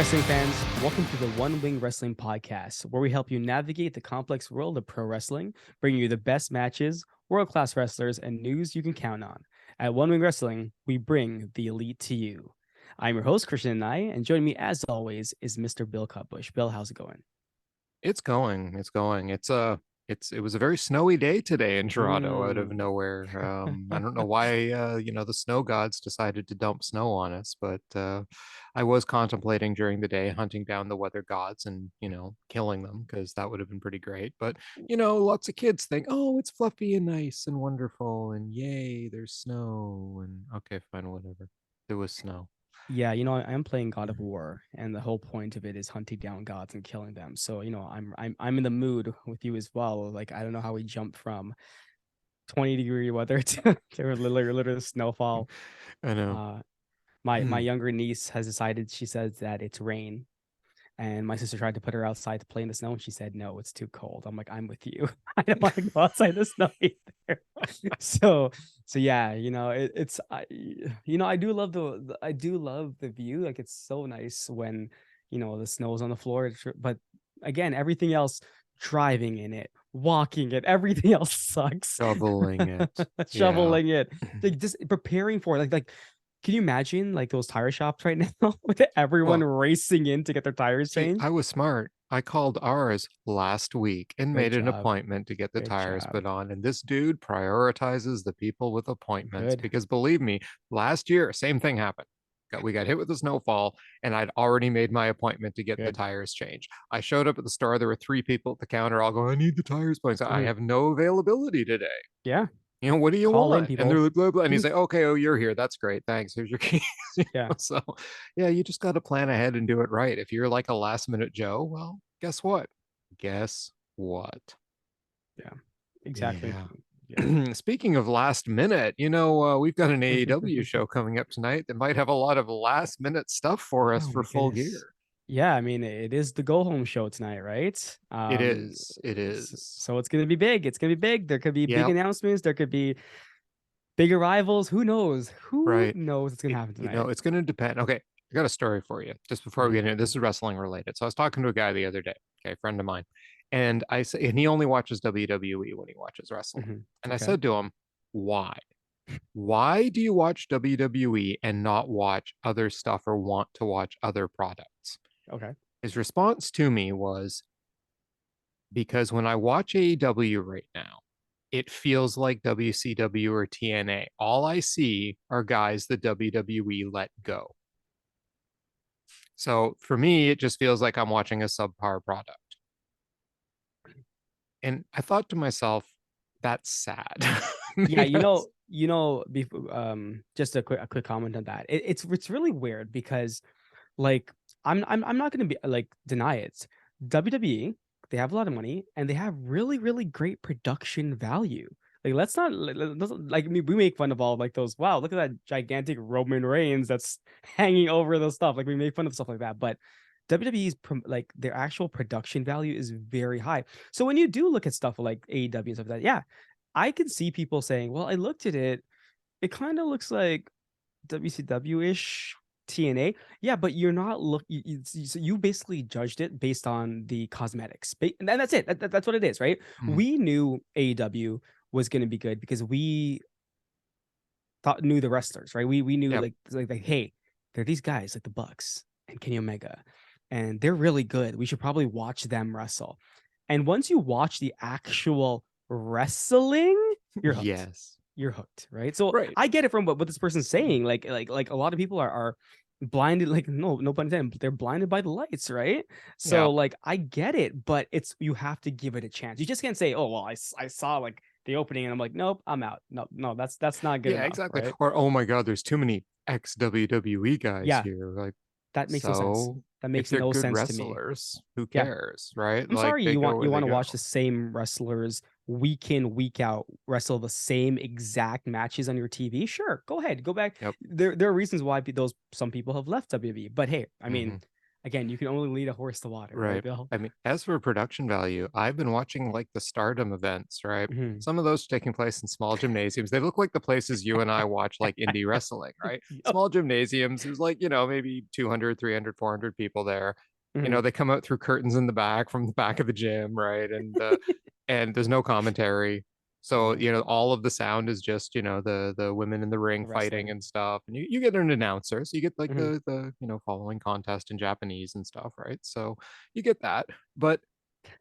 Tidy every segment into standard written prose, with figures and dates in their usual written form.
wrestling fans, welcome to the One Wing Wrestling Podcast, where we help you navigate the complex world of pro wrestling, bringing you the best matches, world-class wrestlers, and news you can count on. At One Wing Wrestling, we bring the elite to you. I'm your host, Krishna and and joining me as always is Mr. Bill Cutbush. Bill, how's it going? It's going. It was a very snowy day today in Toronto out of nowhere. I don't know why the snow gods decided to dump snow on us, but I was contemplating during the day hunting down the weather gods and, killing them because that would have been pretty great. But, lots of kids think, "Oh, it's fluffy and nice and wonderful and yay, there's snow." And okay, fine, whatever. There was snow. Yeah, I am playing God of War, and the whole point of it is hunting down gods and killing them. So, I'm in the mood with you as well. Like, I don't know how we jumped from 20-degree weather to literally snowfall. I know. My younger niece has decided, she says that it's rain, and my sister tried to put her outside to play in the snow, and she said no, it's too cold. I'm like, I'm with you. I don't want to go outside the snow either. so yeah, I do love the view. Like, it's so nice when the snow's on the floor, but again, everything else, driving in it, walking it, everything else sucks. Shoveling it. Shoveling it, like just preparing for it. Like can you imagine like those tire shops right now with everyone racing in to get their tires changed? I was smart. I called ours last week and made an appointment to get the tires put on. And this dude prioritizes the people with appointments because believe me, last year, same thing happened. We got hit with the snowfall and I'd already made my appointment to get the tires changed. I showed up at the store. There were 3 people at the counter all going, "I need the tires points. I have no availability today." Yeah. What do you want? And they're like, blah, blah. And he's like, "Okay, oh, you're here. That's great. Thanks. Here's your keys." So, yeah, you just got to plan ahead and do it right. If you're like a last minute Joe, well, guess what? Yeah, exactly. Yeah. Speaking of last minute, we've got an AEW show coming up tonight that might have a lot of last minute stuff for us for Full Gear. Yeah, I mean, it is the go home show tonight, right? It is. So it's gonna be big. It's gonna be big. There could be big announcements. There could be big arrivals. Who knows? Who knows what's gonna happen tonight? It's gonna depend. Okay, I got a story for you just before we get into this. Is wrestling related. So I was talking to a guy the other day, a friend of mine, and he only watches WWE when he watches wrestling. And I said to him, "Why? Why do you watch WWE and not watch other stuff or want to watch other products?" Okay. His response to me was, "Because when I watch AEW right now, it feels like WCW or TNA. All I see are guys that WWE let go. So for me, it just feels like I'm watching a subpar product." And I thought to myself, that's sad. Yeah, just a quick comment on that. It's really weird because, like, I'm not gonna be like deny it. WWE, they have a lot of money and they have really, really great production value. Like, let's not like we make fun of all like those. Wow, look at that gigantic Roman Reigns that's hanging over the stuff. Like, we make fun of stuff like that, but WWE's like their actual production value is very high. So when you do look at stuff like AEW and stuff like that, yeah, I can see people saying, "Well, I looked at it. It kind of looks like WCW-ish TNA." Yeah, but you're not you basically judged it based on the cosmetics. And that's it. That's what it is, right? We knew AEW was going to be good because we knew the wrestlers, right? We knew like hey, they're these guys like the Bucks and Kenny Omega, and they're really good. We should probably watch them wrestle. And once you watch the actual wrestling, you're hooked. You're hooked, right? So I get it from what this person's saying. Like a lot of people are blinded, like no pun intended, they're blinded by the lights, right? So like I get it, but you have to give it a chance. You just can't say, "Oh well, I saw like the opening and I'm like, nope, I'm out." No, that's not good enough. Exactly. Right? Or, "Oh my god, there's too many ex WWE guys here." Like, that makes no sense. That makes no sense wrestlers, to me. Who cares, right? I'm sorry, you want to watch the same wrestlers week in, week out, wrestle the same exact matches on your TV? Sure, go ahead, go back. There are reasons why some people have left WWE, but hey, I mean, Again, you can only lead a horse to water, right, Right. Bill? I mean, as for production value, I've been watching like the Stardom events, right? Mhm. Some of those taking place in small gymnasiums. They look like the places you and I watch like indie wrestling, right? Yup. Small gymnasiums. There's like, maybe 200, 300, 400 people there. Mhm. They come out through curtains in the back from the back of the gym, right? And there's no commentary. So, Yeah, all of the sound is just, the women in the ring the fighting wrestling. and stuff. And you get an announcer. So you get like Mhm. the following contest in Japanese and stuff, right? So you get that, but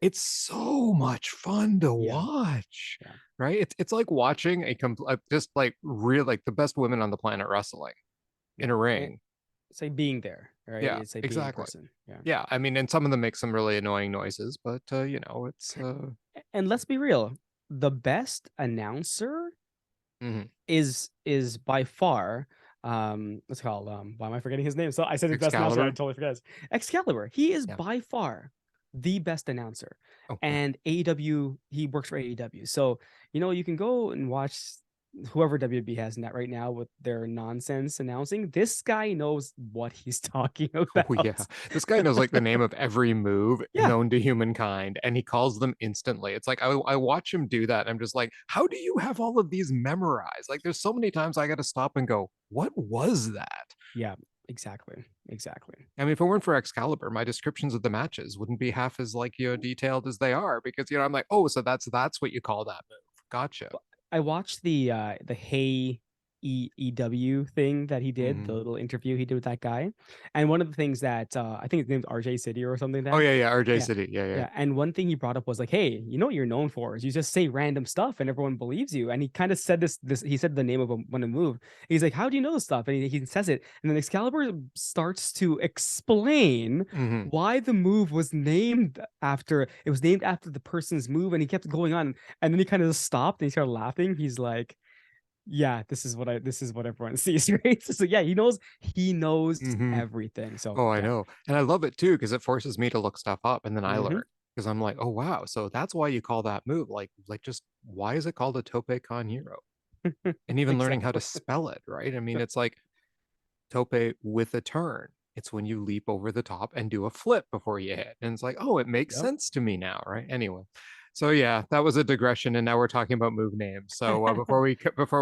it's so much fun to Yeah, watch, yeah. right? It's like watching just like real like the best women on the planet wrestling in Yeah. a And ring. it's like being there, right? Yeah, It's like being in exactly. person. Yeah. Yeah, I mean, and some of them make some really annoying noises, but it's And let's be real, the best announcer mhm. is by far what's it called? Why am I forgetting his name? So I said his best announcer, I Excalibur. totally forgot. Excalibur. He is Yeah. by far the best announcer. Oh yeah. And AEW, he works for AEW. So, you can go and watch whoever WB has in that right now with their nonsense announcing. This guy knows what he's talking Oh yeah. about. This guy knows like the name of every move Yeah. known to humankind and he calls them instantly. It's like I watch him do that. And I'm just like, how do you have all of these memorized? Like there's so many times I got to stop and go, what was that? Yeah, exactly. Exactly. I mean, if it weren't for Excalibur, my descriptions of the matches wouldn't be half as like, detailed as they are because I'm like, oh, so that's what you call that move. Gotcha. I watched the Hey EW thing that he did, the Mhm. little interview he did with that guy. And one of the things that I think his name's RJ City or something like Oh that. yeah, yeah, RJ Yeah. City. Yeah, yeah. Yeah. And one thing he brought up was like, hey, you know what you're known for is you just say random stuff and everyone believes you. And he kind of said this, he said the name of a when a move. He's like, how do you know this stuff? And he says it. And then Excalibur starts to explain Hmm. why the move was named after the person's move. And he kept going on. And then he kind of just stopped and he started laughing. He's like, yeah, this is what everyone sees, right? So yeah, he knows Hmm. everything. So Oh, I yeah. know. And I love it too because it forces me to look stuff up and then I Hmm. learn because I'm like, oh wow, so that's why you call that move. Like just why is it called a tope con hero? And even learning how to Exactly. spell it, right? I mean, it's like tope with a turn. It's when you leap over the top and do a flip before you hit. And it's like, oh, it makes Yep. sense to me now, right? Anyway. So yeah, that was a digression, and now we're talking about move names. So before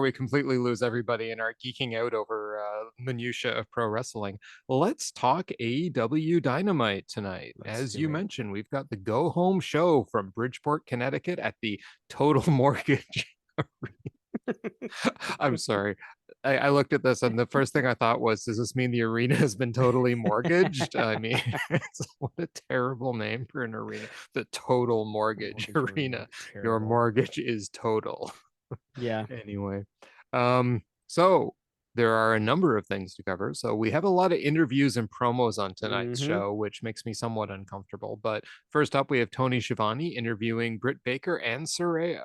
we completely lose everybody and are geeking out over minutia of pro wrestling, let's talk AEW Dynamite tonight. Let's As do you it. mentioned, we've got the go home show from Bridgeport, Connecticut, at the Total Mortgage. I'm sorry. I looked at this and the first thing I thought was, does this mean the arena has been totally mortgaged? I mean, what a terrible name for an arena. The Total Mortgage Mortgage arena. Arena. Your Terrible. mortgage is total. Yeah. Anyway, so there are a number of things to cover. So we have a lot of interviews and promos on tonight's Hmm. show, which makes me somewhat uncomfortable. But first up, we have Tony Schiavone interviewing Britt Baker and Saraya.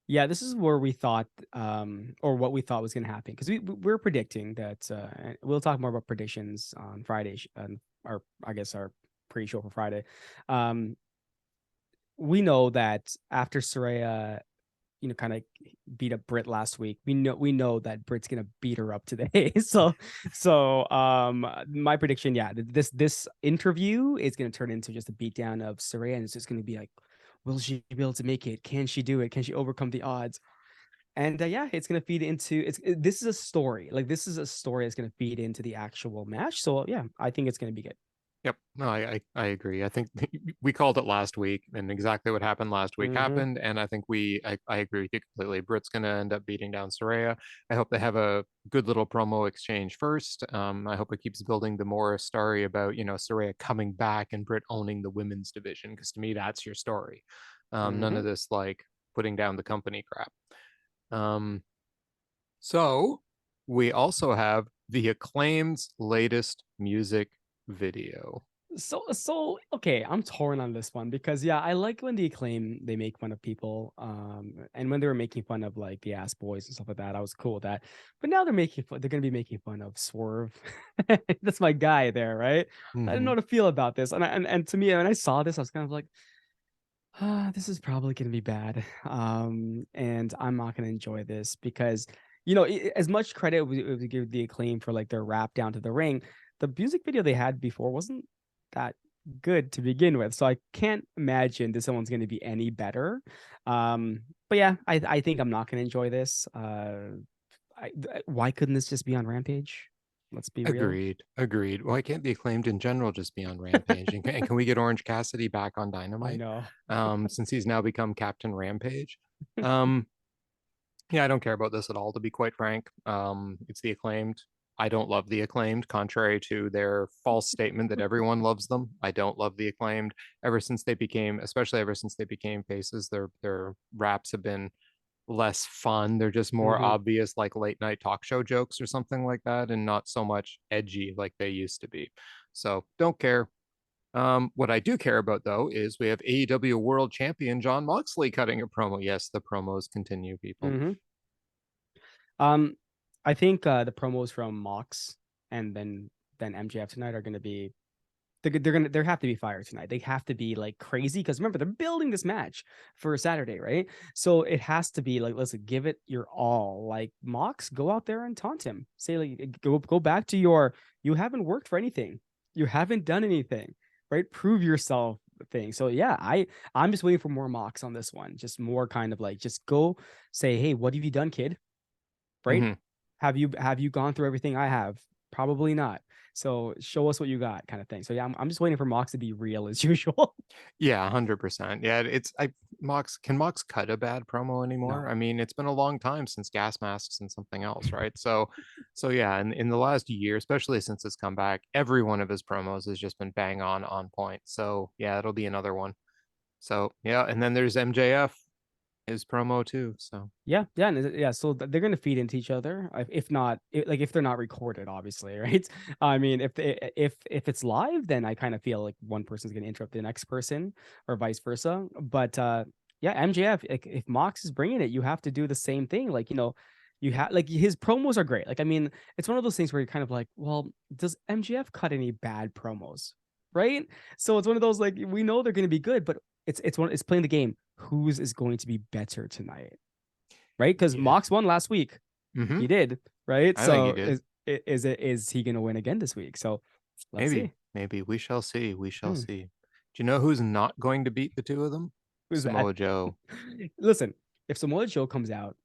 Yeah, this is where we thought, or what we thought was going to happen, because we're predicting that. And we'll talk more about predictions on Friday, our I guess our pre-show for Friday. Um, we know that after Saraya, kind of beat up Britt last week. We know that Britt's gonna beat her up today. So my prediction, yeah, this interview is gonna turn into just a beatdown of Saraya, and it's just gonna be like, will she be able to make it? Can she do it? Can she overcome the odds? And yeah, it's gonna feed into this is a story. Like this is a story that's gonna feed into the actual match. So yeah, I think it's gonna be good. Yep. No, I agree. I think we called it last week, and exactly what happened last week Hmm. happened. And I think I agree with you completely. Britt's going to end up beating down Saraya. I hope they have a good little promo exchange first. I hope it keeps building the more story about, Saraya coming back and Britt owning the women's division, because to me, that's your story. None Hmm. of this like putting down the company crap. Um, so we also have the Acclaim's latest music video. So okay, I'm torn on this one because yeah, I like when the Acclaim they make fun of people, and when they were making fun of like the ass boys and stuff like that, I was cool with that. But now they're gonna be making fun of Swerve. That's my guy there, right? I didn't know Hmm. how to feel about this, and to me, when I saw this, I was kind of like, this is probably gonna be bad, and I'm not gonna enjoy this because as much credit we give the Acclaim for like their rap down to the ring. the music video they had before wasn't that good to begin with. So I can't imagine this one's going to be any better. But yeah, I think I'm not going to enjoy this. Why couldn't this just be on Rampage? Let's be real. Agreed. Why can't the Acclaimed in general just be on Rampage? And can we get Orange Cassidy back on I Dynamite? know. Since he's now become Captain Rampage. Um, yeah, I don't care about this at all, to be quite frank. It's the Acclaimed. I don't love the Acclaimed, contrary to their false statement that everyone loves them. I don't love the Acclaimed. Especially ever since they became faces, their raps have been less fun. They're just more Mhm. obvious, like late night talk show jokes or something like that, and not so much edgy like they used to be. So don't care. What I do care about though is we have AEW World Champion Jon Moxley cutting a promo. Yes, the promos continue, people. Mhm. Um, I think the promos from Mox and then MJF tonight are going to be they have to be fire tonight. They have to be like crazy because remember they're building this match for Saturday, right? So it has to be like, listen, give it your all. Like Mox, go out there and taunt him. Say like go back to your you haven't worked for anything, you haven't done anything, right? Prove yourself thing. So yeah, I'm just waiting for more Mox on this one. Just more kind of like just go say, hey, what have you done, kid? Right? Mm-hmm. Have you gone through everything I have? Probably not. So show us what you got, kind of thing. So yeah, I'm just waiting for Mox to be real as usual. Yeah, 100%. Yeah, it's I Mox can Mox cut a bad promo anymore? I No. mean, it's been a long time since gas masks and something else, right? So yeah, in the last year, especially since his comeback, every one of his promos has just been bang on point. So yeah, it'll be another one. So yeah, and then there's MJF, his promo too. So Yeah. Yeah. So they're gonna feed into each other. If not, like if they're not recorded, obviously, right? I mean, if it's live, then I kind of feel like one person's gonna interrupt the next person, or vice versa. But yeah, MJF, like, if Mox is bringing it, you have to do the same thing. Like you have like his promos are great. Like I mean, it's one of those things where you're kind of like, well, does MJF cut any bad promos, right? So it's one of those like we know they're gonna be good, but it's playing the game. Whose is going to be better tonight? Right? Because yeah. Mox won last week. Mm-hmm. He did, right? I think he So did. is he gonna win again this week? So let's Maybe, see. maybe we shall see. We shall Hmm, see. Do you know who's not going to beat the two of them? who's that? Samoa Joe. Listen, if Samoa Joe comes out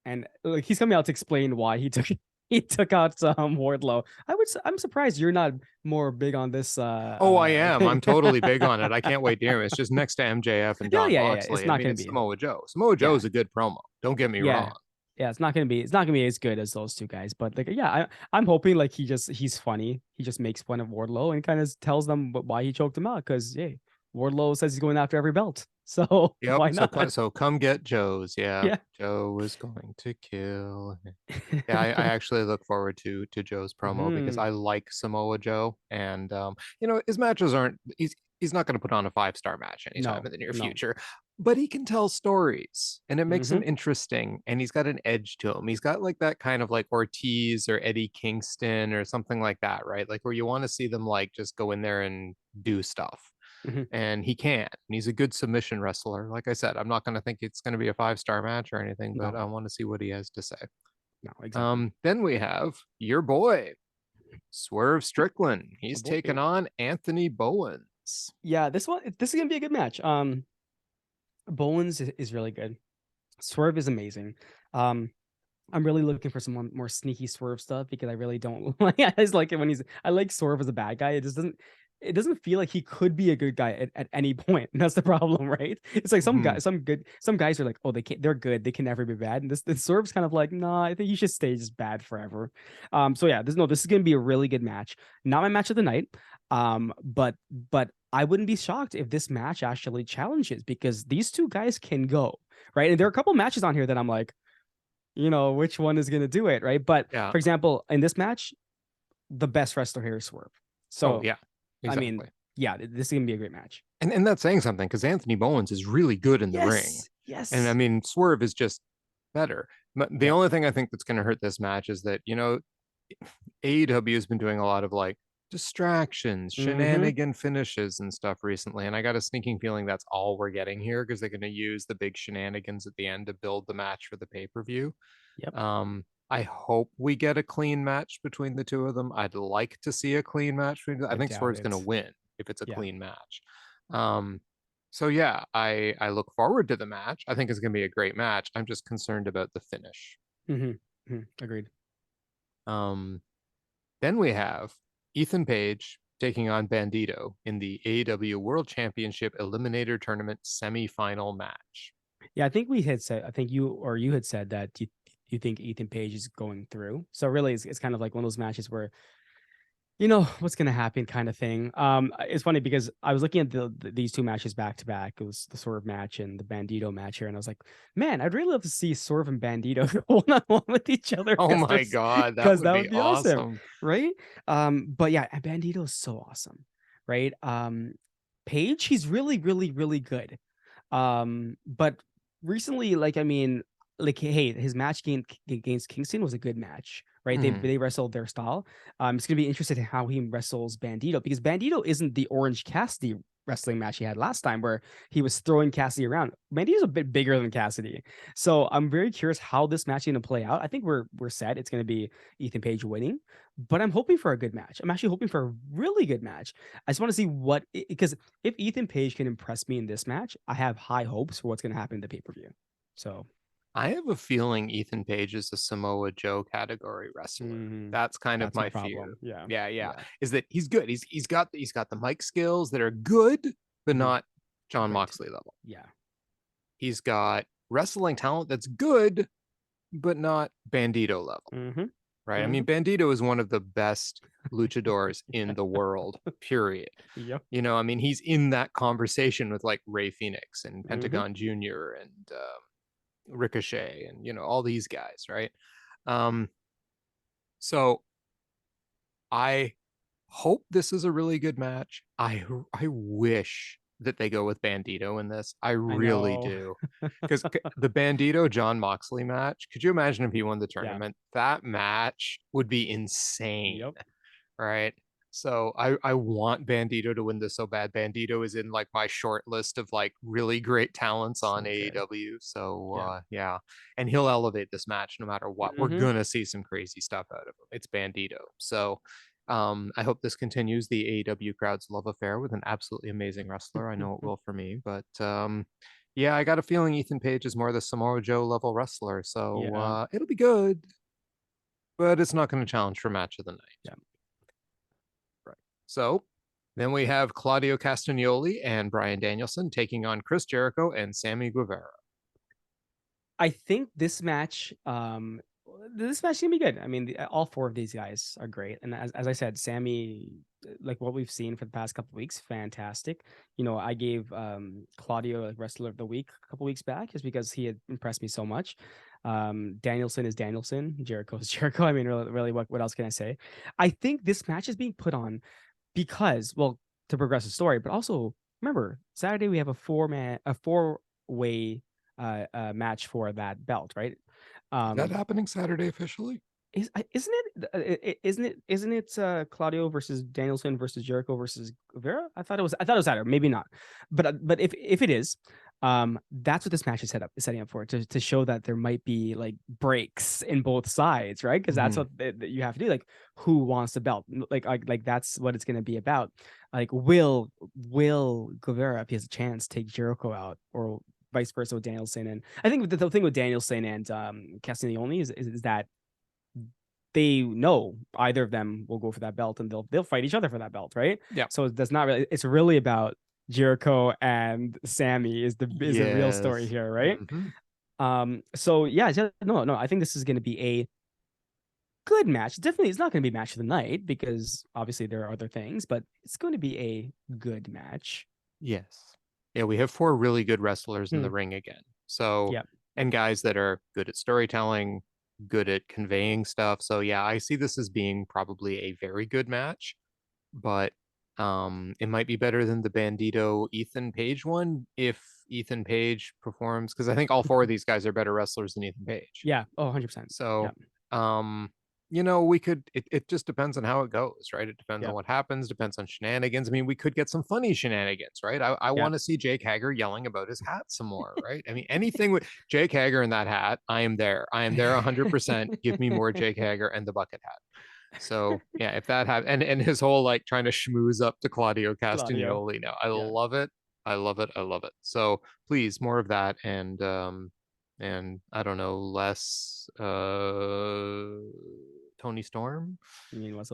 and like he's coming out to explain why he took out Wardlow, I'm surprised you're not more big on this. Oh, I am. I'm totally big on it. I can't wait to hear him. It's just next to MJF and Yeah, Jon yeah. It's Moxley. I not mean, gonna it's be. Samoa Joe. Samoa Joe Yeah, is a good promo. Don't get me yeah. wrong. Yeah, it's not gonna be as good as those two guys, but like yeah, I'm hoping like he's funny. He just makes fun of Wardlow and kind of tells them why he choked him out because hey, Wardlow says he's going after every belt, so Yep. why So not? so come get Joe's. Yeah, Yeah. Joe is going to kill him. Yeah, I actually look forward to Joe's promo because Hmm. I like Samoa Joe, and his matches aren't. He's not going to put on a 5-star match anytime No, in the near no. future, but he can tell stories, and it makes him Hmm. interesting, and he's got an edge to him. He's got like that kind of like Ortiz or Eddie Kingston or something like that, right? Like where you want to see them like just go in there and do stuff. Hmm. And he can. And he's a good submission wrestler. Like I said, I'm not going to think it's going to be a 5-star match or anything, but No, I want to see what he has to say. no, exactly. Then we have your boy, Swerve Strickland. Oh He's taken boy. on Anthony Bowens. Yeah, this is gonna be a good match. Bowens is really good. Swerve is amazing. Um, I'm really looking for some more sneaky Swerve stuff because I really don't like. I just like it when I like Swerve as a bad guy. It doesn't feel like he could be a good guy at any point. And that's the problem, right? It's like Mhm. some guys are like, oh, they're good, they can never be bad. And this Swerve's kind of like, nah, I think you should stay just bad forever. So yeah, this is gonna be a really good match. Not my match of the night. But I wouldn't be shocked if this match actually challenges because these two guys can go, right? And there are a couple matches on here that I'm like, which one is going to do it, right? But Yeah. for example, in this match, the best wrestler here is Swerve. Oh, So, yeah. I mean, Exactly. yeah, this is going to be a great match. And that's saying something because Anthony Bowens is really good in the ring. Yes. And I Yes. mean, Swerve is just better. But the Yep. only thing I think that's going to hurt this match is that, AEW has been doing a lot of like distractions, Mm-hmm. shenanigan finishes and stuff recently. And I got a sneaking feeling that's all we're getting here because they're going to use the big shenanigans at the end to build the match for the pay-per-view. Yep. I hope we get a clean match between the two of them. I'd like to see a clean match between them. I I think doubt Swerve's going to it. win if it's a Yeah. clean match. Um, so yeah, I look forward to the match. I think it's going to be a great match. I'm just concerned about the finish. Agreed. Um, then we have Ethan Page taking on Bandido in the AEW World Championship Eliminator Tournament semifinal match. Yeah, I think we had said, I think you had said that you think Ethan Page is going through. So really, it's kind of like one of those matches where you know what's going to happen kind of thing. It's funny because I was looking at these two matches back to back. It was the Swerve match and the Bandido match here, and I was like, man, I'd really love to see Swerve and Bandido go one on one with each other Oh my God, that because would that be would be awesome, awesome. right? But yeah, and Bandido is so awesome, right? Page, he's really good. But recently, like I mean, like hey, his match against Kingston was a good match, right? They Hmm. they wrestled their style. It's gonna be interested in how he wrestles Bandido because Bandido isn't the Orange Cassidy wrestling match he had last time where he was throwing Cassidy around. Bandido's a bit bigger than Cassidy, so I'm very curious how this match is gonna play out. I think we're set. It's gonna be Ethan Page winning, but I'm hoping for a good match. I'm actually hoping for a really good match. I just want to see what because if Ethan Page can impress me in this match, I have high hopes for what's gonna happen in the pay per view. So I have a feeling Ethan Page is a Samoa Joe category wrestler. mhm, That's kind of that's my my fear. problem. Yeah, Yeah, yeah. yeah. Is that he's good. He's got the mic skills that are good, but Mhm. not Jon Great. Moxley level. Yeah. He's got wrestling talent that's good, but not Bandido level. Mhm. Right? I mean, Mhm. Bandido is one of the best luchadors in the world, period. Yep. You know, I mean, he's in that conversation with like Ray Phoenix and Mhm. Pentagon Jr. and Ricochet and, you know, all these guys, right? Um, so I hope this is a really good match. I wish that they go with Bandido in this. I I really know. do. Because the Bandido Jon Moxley match, could you imagine if he won the Yeah. tournament? That match would be insane, Yep. right? So I want Bandido to win this so bad. Bandido is in like my short list of like really great talents on So good. AEW. So Yeah. yeah, and he'll elevate this match no matter what. We're Mhm. gonna see some crazy stuff out of him. It's Bandido. So I hope this continues the AEW crowd's love affair with an absolutely amazing wrestler. I know it will for me, but yeah, I got a feeling Ethan Page is more the Samoa Joe level wrestler. So Yeah. it'll be good, but it's not going to challenge for match of the night. Yeah. Right. So then we have Claudio Castagnoli and Bryan Danielson taking on Chris Jericho and Sammy Guevara. I think this match is gonna be good. I mean, all four of these guys are great, and as I said, Sammy, like what we've seen for the past couple weeks, fantastic. You know, I gave Claudio a Wrestler of the Week a couple weeks back just because he had impressed me so much. Danielson is Danielson, Jericho is Jericho. I mean, really, what else can I say? I think this match is being put on because, well, to progress the story, but also remember Saturday we have a four-way match for that belt, right? Is that Um, happening Saturday officially? isn't it Claudio versus Danielson versus Jericho versus Guevara? I thought it was Saturday, maybe not, but if it is, that's what this match is setting up for to show that there might be like breaks in both sides, right? Because that's Mhm. what that you have to do. Like, who wants the belt? Like that's what it's going to be about. Like, will Guevara, if he has a chance, take Jericho out, or vice versa with Danielson? And I think the thing with Danielson and Castagnoli is that they know either of them will go for that belt and they'll fight each other for that belt, right? Yeah. So that's not really, it's really about Jericho and Sammy is the real story Yes. here, right? Hmm. So yeah, no, I think this is going to be a good match. Definitely, it's not going to be match of the night because obviously there are other things, but it's going to be a good match. Yes. Yeah, we have four really good wrestlers in Hmm. the ring again. So, Yeah. and guys that are good at storytelling, good at conveying stuff. So, yeah, I see this as being probably a very good match, but it might be better than the Bandito Ethan Page one if Ethan Page performs, because I think all four of these guys are better wrestlers than Ethan Page. Yeah. Oh, 100%. Yeah. So, um, we could, it just depends on how it goes, right? It depends on Yep. what happens, depends on shenanigans. I mean, we could get some funny shenanigans, right? I Yeah. want to see Jake Hager yelling about his hat some more, right? I mean, anything with Jake Hager in that hat, I am there. I am there 100%. Give me more Jake Hager and the bucket hat. So yeah, if that happened, and his whole like trying to schmooze up to Claudio Claudio. Castagnoli, no, I Yeah. love it. I love it. I love it. So please, more of that, and I don't know, less Toni Storm. You mean what's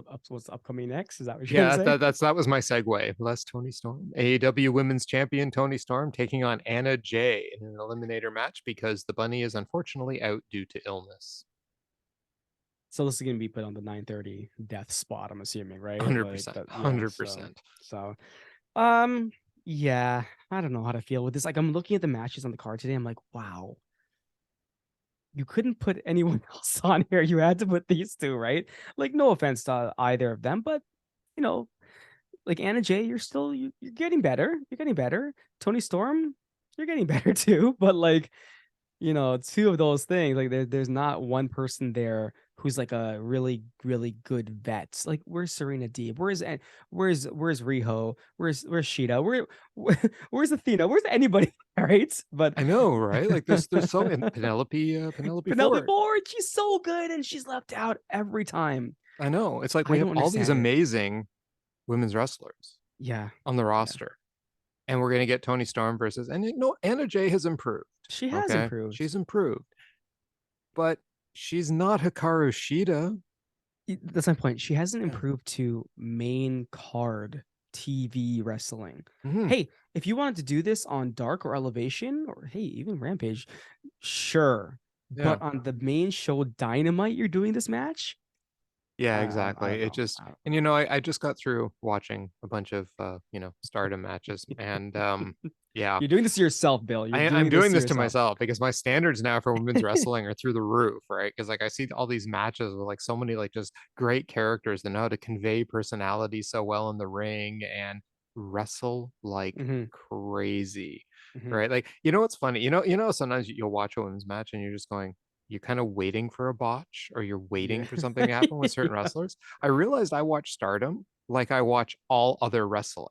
upcoming next? Is that what you're gonna Yeah, say? that was my segue. Less Toni Storm. AEW Women's Champion Toni Storm taking on Anna Jay in an eliminator match because the bunny is unfortunately out due to illness. So this is gonna be put on the 9:30 death spot, I'm assuming, right? Like 100%. that, yeah. So 100%. so um yeah, I don't know how to feel with this. Like I'm looking at the matches on the card today. I'm like, wow, you couldn't put anyone else on here. You had to put these two, right? Like, no offense to either of them, but you know, like Anna Jay, you're getting better. You're getting better. Toni Storm, you're getting better too. But like, two of those things, like there's not one person there who's like a really, really good vet. Like, where's Serena Deeb? Where's Riho? Where's Sheeta? Where's Athena? Where's anybody? Right? But I know, right? Like there's so and Penelope Penelope Ford. Ford, she's so good and she's left out every time. I know. It's like I we have don't all these understand it. amazing women's wrestlers Yeah, on the yeah. roster. And we're gonna get Toni Storm versus, and Anna Jay has improved. She has Okay. improved. She's improved. But she's not Hikaru Shida. That's my point. She hasn't Yeah. improved to main card TV wrestling. Mm-hmm. Hey, if you wanted to do this on Dark or Elevation, or hey, even Rampage, sure. Yeah. But on the main show Dynamite, you're doing this match? Yeah, I exactly. don't It know. just, and I just got through watching a bunch of Stardom matches, and yeah, You're doing this to yourself, Bill. You're I'm doing this doing to this to yourself. myself because my standards now for women's wrestling are through the roof, right? Because like I see all these matches with like so many like just great characters that know how to convey personality so well in the ring and wrestle like Hmm. crazy, Hmm. right? Like what's funny? Sometimes you'll watch a women's match and you're just going, you're kind of waiting for a botch or you're waiting Yeah. for something to happen with certain Yeah. wrestlers. I realized I watch Stardom like I watch all other wrestling.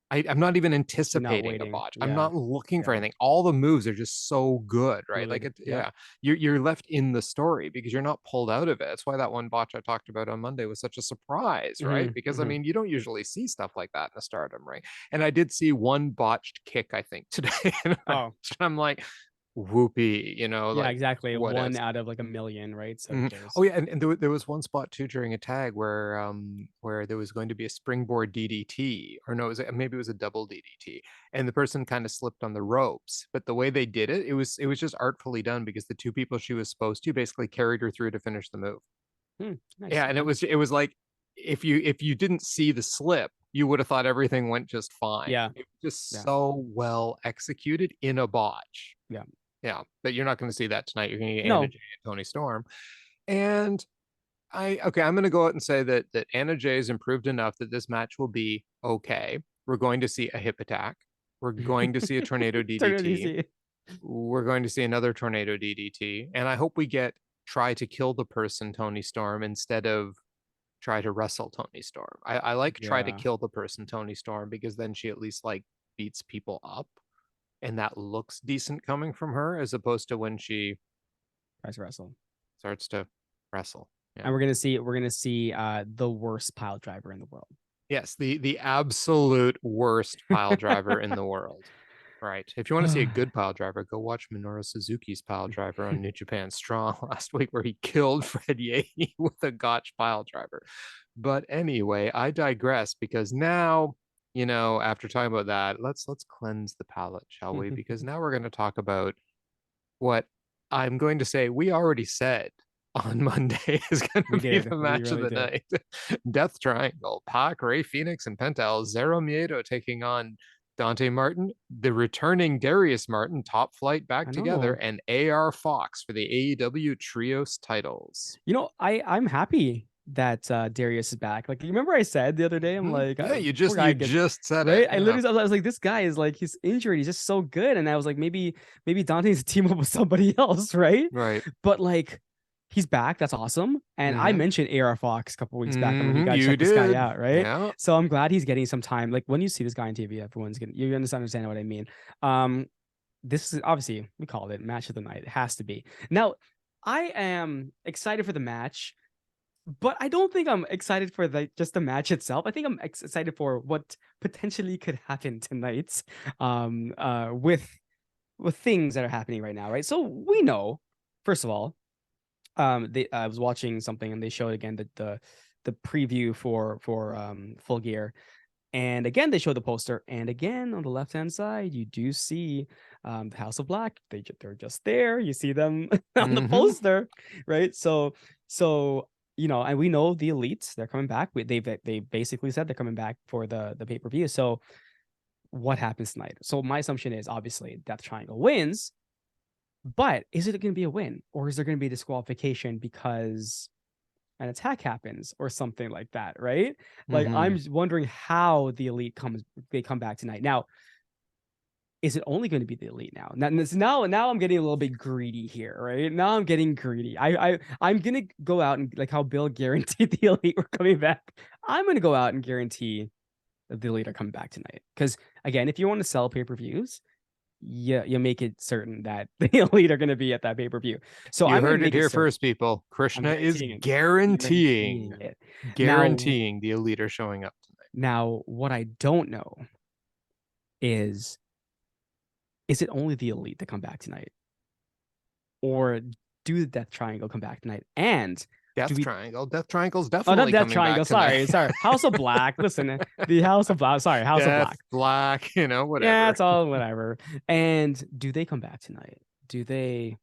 I'm not even You're not anticipating a waiting. botch. I'm Yeah. not looking for Yeah. anything. All the moves are just so good, right? Like Good. Yep. yeah, you're left in the story because you're not pulled out of it. That's why that one botch I talked about on Monday was such a surprise, right? Hmm. Because I Hmm. mean, you don't usually see stuff like that in a Stardom, right? And I did see one botched kick, I think, today, and Oh, I'm like, whoopee, yeah, like exactly. what One ifs. out of like a million, right? So who Mhm. cares? Oh yeah, and there was one spot too during a tag where there was going to be a springboard DDT, or no, maybe it was a double DDT, and the person kind of slipped on the ropes. But the way they did it, it was just artfully done because the two people she was supposed to basically carried her through to finish the move. Nice. Yeah, and it Okay. was like if you didn't see the slip, you would have thought everything went just fine. Yeah. It was just Yeah. so well executed in a botch. Yeah. Yeah, but you're not going to see that tonight. You're going to get Anna No. Jay and Toni Storm. And I'm going to go out and say that Anna Jay has improved enough that this match will be okay. We're going to see a hip attack. We're going to see a tornado Turn on DDT. DC. We're going to see another tornado DDT, and I hope we get try to kill the person Toni Storm instead of try to wrestle Toni Storm. I like try to Yeah. kill the person Toni Storm because then she at least like beats people up, and that looks decent coming from her as opposed to when she Price wrestle. starts to wrestle. Yeah. And we're gonna see the worst pile driver in the world. Yes, the absolute worst pile driver in the world. Right. If you want to see a good pile driver, go watch Minoru Suzuki's pile driver on New Japan Strong last week, where he killed Fred Yehi with a gotch pile driver. But anyway, I digress because now, after talking about that, let's cleanse the palate, shall we? Because now we're going to talk about what I'm going to say we already said on Monday is going We to be did. the We match of really the did. night. Death Triangle, Pac, Ray Phoenix, and Penta, Zero Miedo taking on Dante Martin, the returning Darius Martin, Top Flight back I together, know. and AR Fox for the AEW Trios titles. I'm happy that Darius is back. Like, you remember I said the other day, I'm like, Yeah, you poor just guy you gets just said it. right. I Yeah. literally I was like, this guy is like he's injured. He's just so good. And I was like, maybe Dante needs to team up with somebody else, right? Right. But like he's back. That's awesome. And I Mm-hmm. mentioned AR Fox a couple weeks back. I'm like, you Mm-hmm. gotta You check this guy did. out, right? Yeah. So I'm glad he's getting some time. Like when you see this guy on TV, everyone's gonna you understand what I mean. Um, this is obviously we called it match of the night. It has to be. Now, I am excited for the match, but I don't think I'm excited for just the match itself. I think I'm excited for what potentially could happen tonight. With things that are happening right now, right? So we know, first of all, I was watching something and they showed again the preview for Full Gear, and again they showed the poster, and again on the left hand side you do see the House of Black. They're just there. You see them on the Mm-hmm. poster, right? So and we know the elites, they're coming back. They basically said they're coming back for the pay-per-view. So what happens tonight? So my assumption is obviously Death Triangle wins, but is it going to be a win, or is there going to be disqualification because an attack happens or something like that, right? Like Mm-hmm. I'm wondering how the elite they come back tonight. Now, is it only going to be the elite now? Now I'm getting a little bit greedy here, right? Now I'm getting greedy. I'm gonna go out and like how Bill guaranteed the elite were coming back. I'm gonna go out and guarantee that the elite are coming back tonight. Because again, if you want to sell pay-per-views, you make it certain that the elite are going to be at that pay-per-view. So You I'm going to heard it make it here certain. first, people. I'm Krishna is guaranteeing it. guaranteeing, Guaranteeing it. guaranteeing the elite are showing up tonight. Now, what I don't know is it only the elite that come back tonight, or do the Death Triangle come back tonight? And do Death we? Triangle. Death Triangle's Oh, not definitely Death coming Triangle. back tonight. Sorry. House of Black. Listen, the House of Black. Sorry, House of Death, Black. Black, Yeah, whatever. it's all whatever. And do they come back tonight? Do they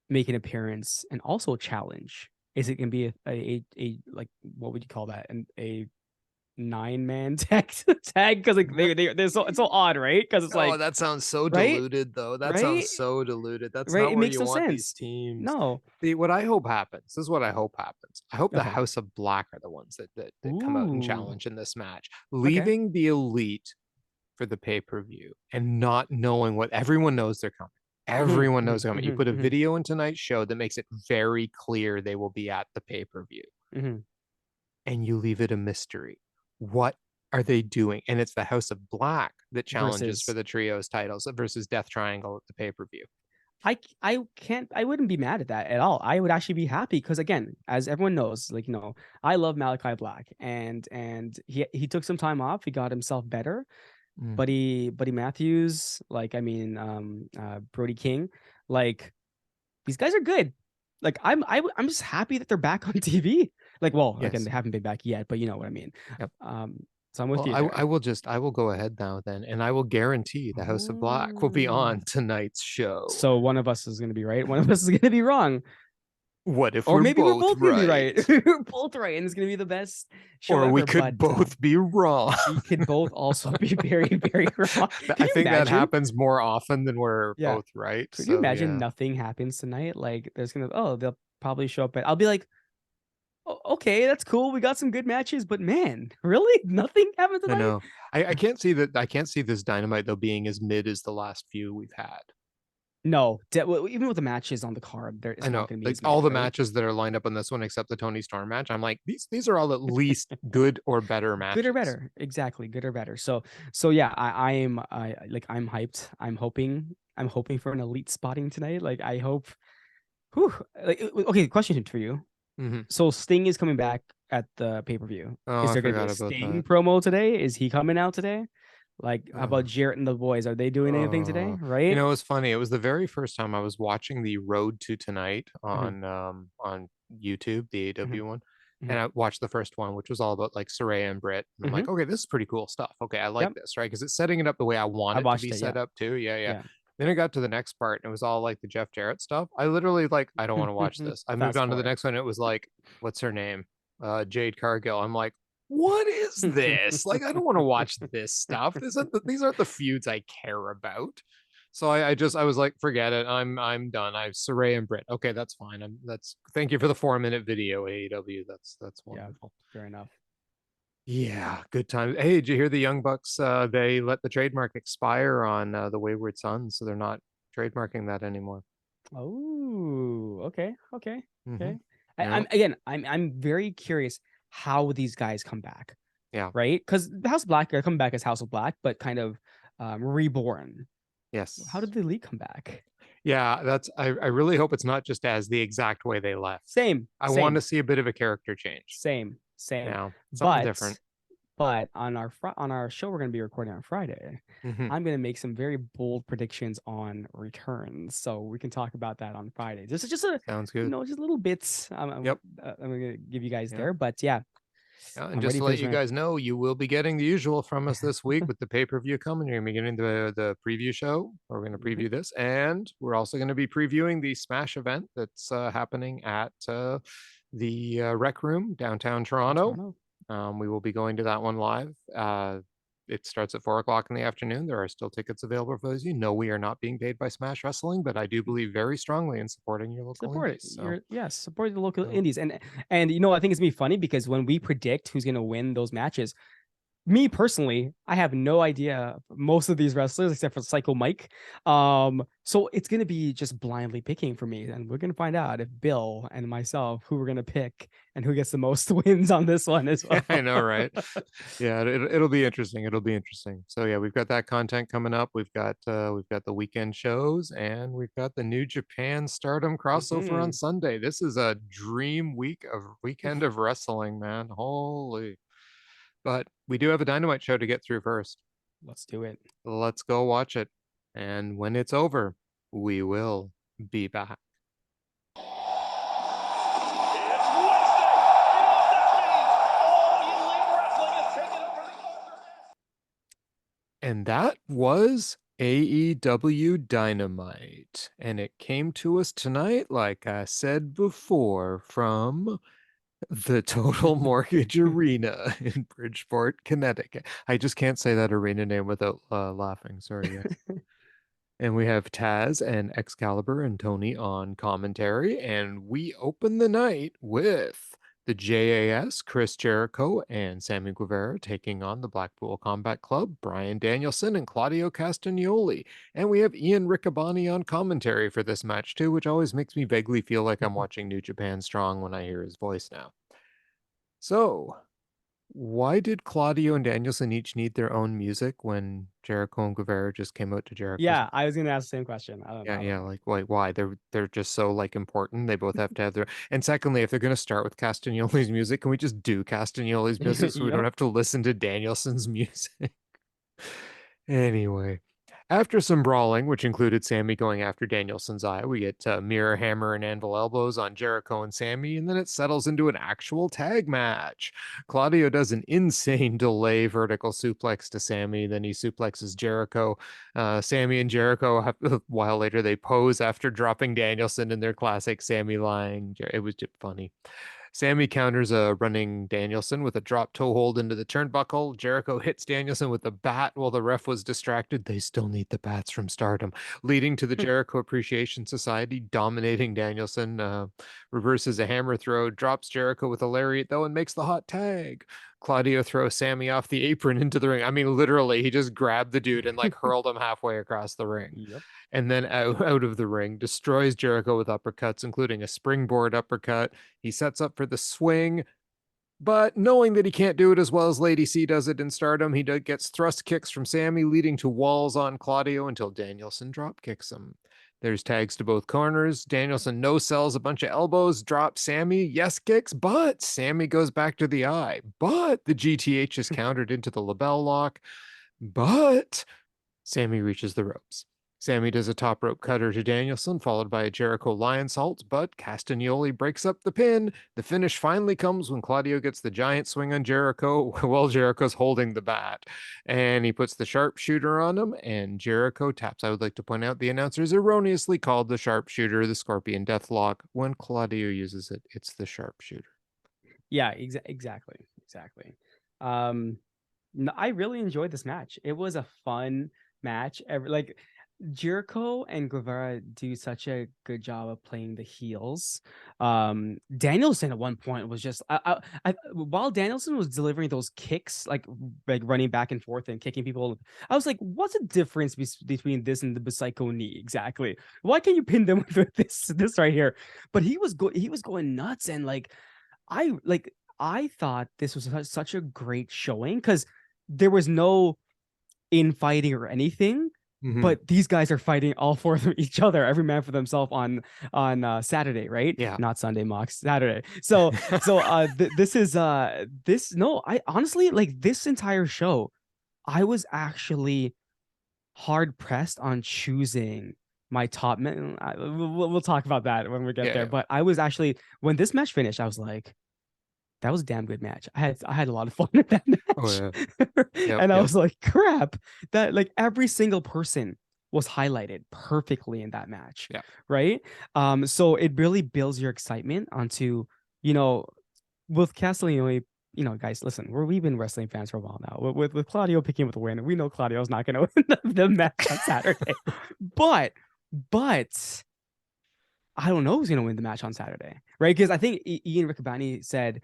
make an appearance and also challenge? Is it gonna be a like what would you call that? And a 9-man tag? Because like they're so it's so odd, right? Because it's Oh, like that sounds so right, diluted, though. That right, sounds so diluted. That's right. not It where makes you no want these sense. teams. No. See, what I hope happens, this is what I hope happens. I hope the Okay. House of Black are the ones that come out and Ooh. challenge in this match, Okay. leaving the elite for the pay-per-view and not knowing what everyone knows they're coming. Mhm, Everyone knows mhm, they're coming. You mhm, put a mhm, video in tonight's show that makes it very clear they will be at the pay-per-view, mhm. and you leave it a mystery. What are they doing? And it's the House of Black that challenges for Versus the trios titles versus Death Triangle at the pay-per-view. I wouldn't be mad at that at all. I would actually be happy because again, as everyone knows, like I love Malachi Black, and he took some time off. He got himself better. Mm. Buddy Matthews, like I mean, Brody King, like these guys are good. Like I'm just happy that they're back on TV. Like, well, again, Yes. they haven't been back yet, but you know what I mean. Yep. So I'm with Well, you I there. will go ahead now then, and I will guarantee the House of Black will be on Oh. tonight's show. So one of us is gonna be right, one of us is gonna be wrong, What if or we're maybe we're both both gonna be right? right. We're both right, and it's gonna be the best show Or we ever. could But both be wrong. we could both also be very, very wrong. Can I you think that imagine? happens more often than we're Yeah. both right. Could you So imagine yeah. nothing happens tonight? Like there's they'll probably show up, and I'll be like, okay, that's cool. We got some good matches, but man, really, nothing happened I tonight. know. I can't see that. I can't see this Dynamite though being as mid as the last few we've had. No, well, even with the matches on the card, there I it's not know, going to be like as all mid, the right? matches that are lined up on this one, except the Toni Storm match. I'm like, these are all at least good or better Good or matches. better, exactly. Good or better. So yeah, I'm hyped. I'm hoping for an elite spotting tonight. Like I hope. Whew, like okay, question for you. Hmm. So Sting is coming back at the pay-per-view. Oh, Is I there going to be forgot a about Sting that. promo today? Is he coming out today? Like, how about Oh, Jarrett and the boys? Are they doing anything today? Right? it was funny. It was the very first time I was watching the Road to Tonight Hmm. on YouTube, the Hmm. AEW one. Hmm. And I watched the first one, which was all about like Saraya and Britt. And I'm Hmm. like, okay, this is pretty cool stuff. Okay, I like Yep. this, right? Because it's setting it up the way I want I it to watched be it. Yeah. set up too. Yeah, yeah. Yeah. Then I got to the next part and it was all like the Jeff Jarrett stuff. I literally like, I don't want to watch this. I moved Fast on to the forward. next one. It was like, what's her name? Jade Cargill. I'm like, what is this? Like, I don't want to watch this stuff. These aren't the feuds I care about. So I was like, forget it. I'm done. I have Saray and Britt. Okay, that's fine. That's thank you for the 4-minute video, AEW. That's Yeah. wonderful. Fair enough. Yeah, good time. Hey, did you hear the Young Bucks? They let the trademark expire on the Wayward Sons, so they're not trademarking that anymore. Oh, okay, okay, Mm-hmm. okay. Yeah. I'm very curious how these guys come back, Yeah. right? Because the House of Black are coming back as House of Black, but kind of reborn. How Yes. did the Elite come back? Yeah, I really hope it's not just as the exact way they left. Same, I want same, to see a bit of a character change. same. Yeah, something But different. on our show we're going to be recording on Friday, Mm-hmm. I'm going to make some very bold predictions on returns, so we can talk about that on Friday. This is just a Sounds good. just little bits Yep. I'm going to give you guys Yeah. there, but yeah, Yeah, and I'm just ready to for let this you match. guys know, you will be getting the usual from us this week with the pay-per-view coming. You're gonna be getting the preview show. We're gonna Mhm. preview this, and we're also gonna be previewing the Smash event that's happening at the Rec Room downtown In Toronto. Toronto. We will be going to that one live. It starts at 4 o'clock in the afternoon. There are still tickets available for those of you. No, we are not being paid by Smash Wrestling, but I do believe very strongly in supporting your local Support it. indies. So, Support the local so indies. And I think it's gonna be funny because when we predict who's gonna win those matches, me personally, I have no idea most of these wrestlers except for Psycho Mike. So it's gonna be just blindly picking for me, and we're gonna find out if Bill and myself who we're gonna pick and who gets the most wins on this one as yeah, well. I know, right? Yeah, it'll be interesting. It'll be interesting. So yeah, we've got that content coming up. We've got the weekend shows, and we've got the New Japan Stardom crossover on Mhm. Sunday. This is a dream weekend of wrestling, man. Holy. But we do have a Dynamite show to get through first. Let's do it. Let's go watch it. And when it's over, we will be back. And that was AEW Dynamite. And it came to us tonight, like I said before, from the Total Mortgage Arena in Bridgeport, Connecticut. I just can't say that arena name without laughing. Sorry, guys. And we have Taz and Excalibur and Tony on commentary. And we open the night with the JAS, Chris Jericho, and Sammy Guevara taking on the Blackpool Combat Club, Bryan Danielson, and Claudio Castagnoli. And we have Ian Riccaboni on commentary for this match, too, which always makes me vaguely feel like I'm watching New Japan Strong when I hear his voice now. So, why did Claudio and Danielson each need their own music when Jericho and Guevara just came out to Jericho's? Yeah, I was gonna ask the same question. Yeah, I don't yeah, know. like why? They're just so like important. They both have to have their. And secondly, if they're gonna start with Castagnoli's music, can we just do Castagnoli's music so we don't Yep. have to listen to Danielson's music? Anyway, after some brawling, which included Sammy going after Danielson's eye, we get mirror hammer and anvil elbows on Jericho and Sammy, and then it settles into an actual tag match. Claudio does an insane delay vertical suplex to Sammy, then he suplexes Jericho. Sammy and Jericho, a while later, they pose after dropping Danielson in their classic Sammy lying. It was just funny. Sammy counters a running Danielson with a drop toe hold into the turnbuckle. Jericho hits Danielson with a bat while the ref was distracted. They still need the bats from Stardom, leading to the Jericho Appreciation Society dominating Danielson. Reverses a hammer throw, drops Jericho with a lariat though, and makes the hot tag. Claudio throws Sammy off the apron into the ring. I mean, literally, he just grabbed the dude and like hurled him halfway across the ring. Yep. And then out of the ring, destroys Jericho with uppercuts, including a springboard uppercut. He sets up for the swing, but knowing that he can't do it as well as Lady C does it in Stardom, he gets thrust kicks from Sammy, leading to walls on Claudio until Danielson drop kicks him. There's tags to both corners. Danielson no sells a bunch of elbows, drops Sammy, yes kicks, but Sammy goes back to the eye. But the GTH is countered into the label lock. But Sammy reaches the ropes. Sammy does a top rope cutter to Danielson, followed by a Jericho Lionsault, but Castagnoli breaks up the pin. The finish finally comes when Claudio gets the giant swing on Jericho while Jericho's holding the bat. And he puts the sharpshooter on him, and Jericho taps. I would like to point out the announcers erroneously called the sharpshooter the Scorpion Deathlock. When Claudio uses it, it's the sharpshooter. Yeah, exactly. No, I really enjoyed this match. It was a fun match. Jericho and Guevara do such a good job of playing the heels. Danielson at one point was just while Danielson was delivering those kicks, like running back and forth and kicking people, I was like, what's the difference between this and the Psycho knee exactly? Why can't you pin them with this right here? But he was going nuts, and I thought this was such a great showing because there was no infighting or anything, Mhm. but these guys are fighting all four of them, each other, every man for themselves on Saturday, right? Yeah. Not Sunday, Mox, Saturday. This is this no, I honestly like this entire show. I was actually hard pressed on choosing my top men. We'll talk about that when we get Yeah, there. yeah. But I was actually, when this match finished, I was like, that was a damn good match. I had a lot of fun with that Oh match. yeah. Yep, And I yep. was like, crap, that like every single person was highlighted perfectly in that match. Yeah. Right. So it really builds your excitement onto, you know, with Castagnoli, guys, listen, we've been wrestling fans for a while now. With Claudio picking up the win, we know Claudio's not gonna win the match on Saturday. But but I don't know who's going to win the match on Saturday, right? Because I think Ian Riccaboni said,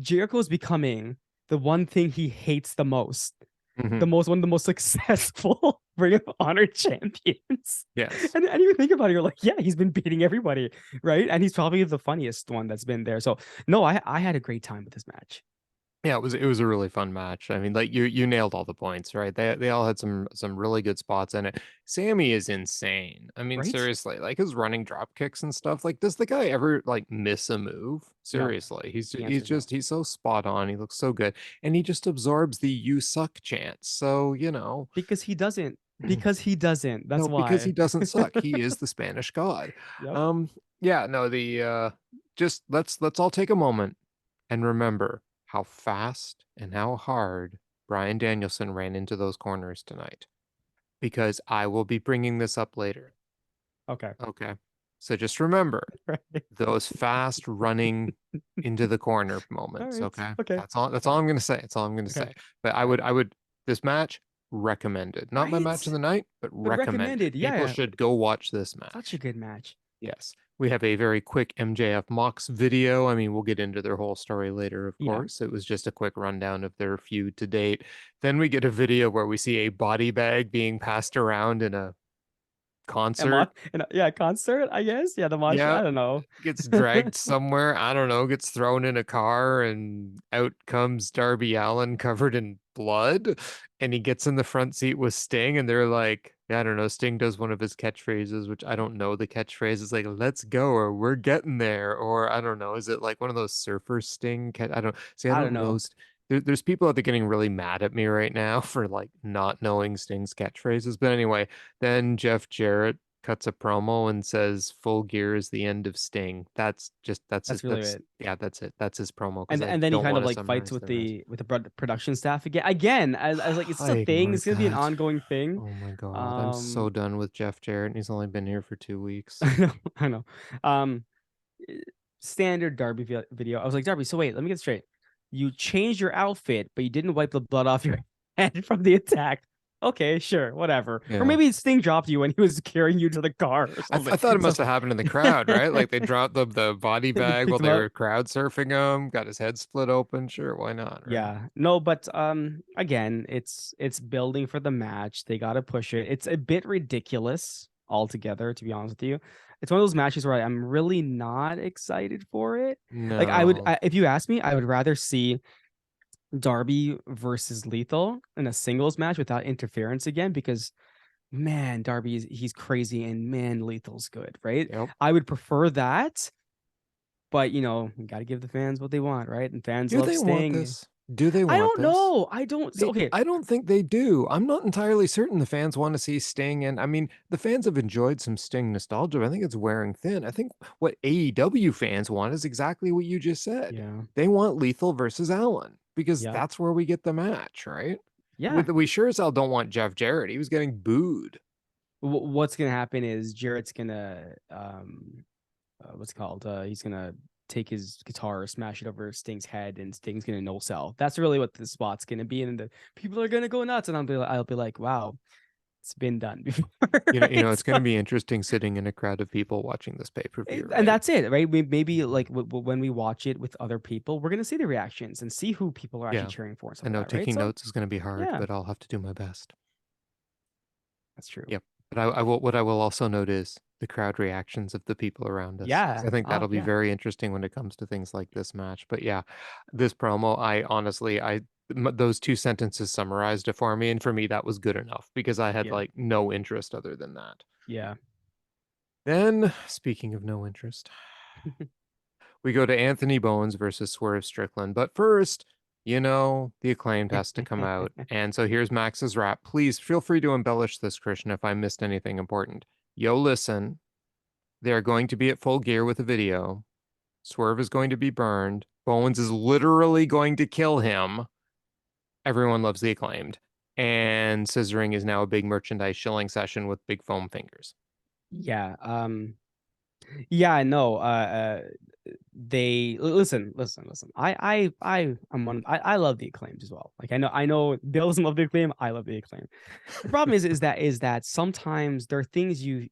Jericho is becoming the one thing he hates the most, Mhm. one of the most successful Ring of Honor champions. Yes. And you think about it, you're like, yeah, he's been beating everybody, right? And he's probably the funniest one that's been there. So no, I had a great time with this match. Yeah, it was a really fun match. I mean, like you nailed all the points, right? They all had some really good spots in it. Sammy is insane. I mean, Right? seriously, like his running drop kicks and stuff. Like, does the guy ever like miss a move? No, Seriously, the answer is no. he's so spot on. He looks so good, and he just absorbs the "you suck" chants. So Because he doesn't. Because he doesn't. That's no, because he why. doesn't suck. He is the Spanish god. Yep. Yeah, no, the just let's all take a moment and remember how fast and how hard Bryan Danielson ran into those corners tonight. Because I will be bringing this up later. Okay. Okay. So just remember Right. those fast running into the corner All moments. right. Okay. Okay. That's Okay. all I'm gonna say. That's all I'm gonna Okay. say. But I would this match recommended. Not my match of Right? the night, but But recommended. recommended. Yeah, People yeah. should go watch this Such a match. good match. Yes. We have a very quick MJF Mox video. I mean, we'll get into their whole story later, of Yeah. course. It was just a quick rundown of their feud to date. Then we get a video where we see a body bag being passed around in a concert. And yeah, concert, I guess. Yeah, the mosh. Yeah, I don't know. gets dragged somewhere. I don't know, gets thrown in a car, and out comes Darby Allin covered in blood. And he gets in the front seat with Sting, and they're like, I don't know, Sting does one of his catchphrases, which I don't know the catchphrase. It's like, let's go, or we're getting there, or I don't know. Is it like one of those surfer Sting? I don't see, I I don't don't know. know. There's people out there getting really mad at me right now for like not knowing Sting's catchphrases. But anyway, then Jeff Jarrett cuts a promo and says full gear is the end of Sting. That's really it. That's it. That's his promo because And I and then he don't kind want of to like fights summarize with the rest. the production staff again. As like it's a I thing. ignored It's gonna be an that. ongoing thing. Oh my God. I'm so Um, done with Jeff Jarrett and he's only been here for 2 weeks. I know. I know. Um, Standard Darby video. I was like, Darby. So wait, let me get straight. You changed your outfit, but you didn't wipe the blood off your head from the attack. Okay, sure, whatever. Or Yeah. maybe Sting dropped you when he was carrying you to the car or I something. thought it So must have happened in the crowd, right? Like they dropped the body they bag while picked him they up. were crowd surfing him, got his head split open. Sure, why not, right? Yeah. No, but again, it's building for the match. They gotta push it. It's a bit ridiculous altogether, to be honest with you. It's one of those matches where I'm really not excited for it. Like No. if you ask me, I would rather see Darby versus Lethal in a singles match without interference again, because man, Darby he's crazy and man, Lethal's good, right? Yep. I would prefer that, but you got to give the fans what they want, right? And fans Do love they want Sting. this? Do they I want don't this? know. I don't. So, okay, I don't think they do. I'm not entirely certain the fans want to see Sting. And I mean, the fans have enjoyed some Sting nostalgia. But I think it's wearing thin. I think what AEW fans want is exactly what you just said. yeah, They want Lethal versus Allen because yep, that's where we get the match, right? yeah. We sure as hell don't want Jeff Jarrett. He was getting booed. What's gonna happen is Jarrett's gonna what's it called? He's gonna take his guitar, smash it over Sting's head, and Sting's gonna no sell. That's really what the spot's gonna be, and the people are gonna go nuts. And I'll be like, wow, It's been done before. It's going to be interesting sitting in a crowd of people watching this pay-per-view, And right? that's it, right? Maybe like when we watch it with other people, we're gonna see the reactions and see who people are actually Yeah. cheering for and I stuff know like that, right? taking So notes is going to be hard, yeah, but I'll have to do my best. that's true. Yep. But I will. What I will also note is the crowd reactions of the people around us, because Yeah. I think Oh that'll be yeah. very interesting when it comes to things like this match. But yeah, this promo, I honestly, those two sentences summarized it for me, and for me that was good enough because I had Yeah. like no interest other than that. Yeah. Then, speaking of no interest, we go to Anthony Bowens versus Swerve Strickland. But first, the acclaimed has to come out. And so here's Max's rap. Please feel free to embellish this, Krishna, if I missed anything important. Yo, listen, they're going to be at Full Gear with a video. Swerve is going to be burned. Bowens is literally going to kill him. Everyone loves the acclaimed. And scissoring is now a big merchandise shilling session with big foam fingers. Yeah. Yeah, no. They listen. I love the acclaimed as well. Like I know Bill doesn't love the acclaim. I love the acclaim. The problem is that sometimes there are things you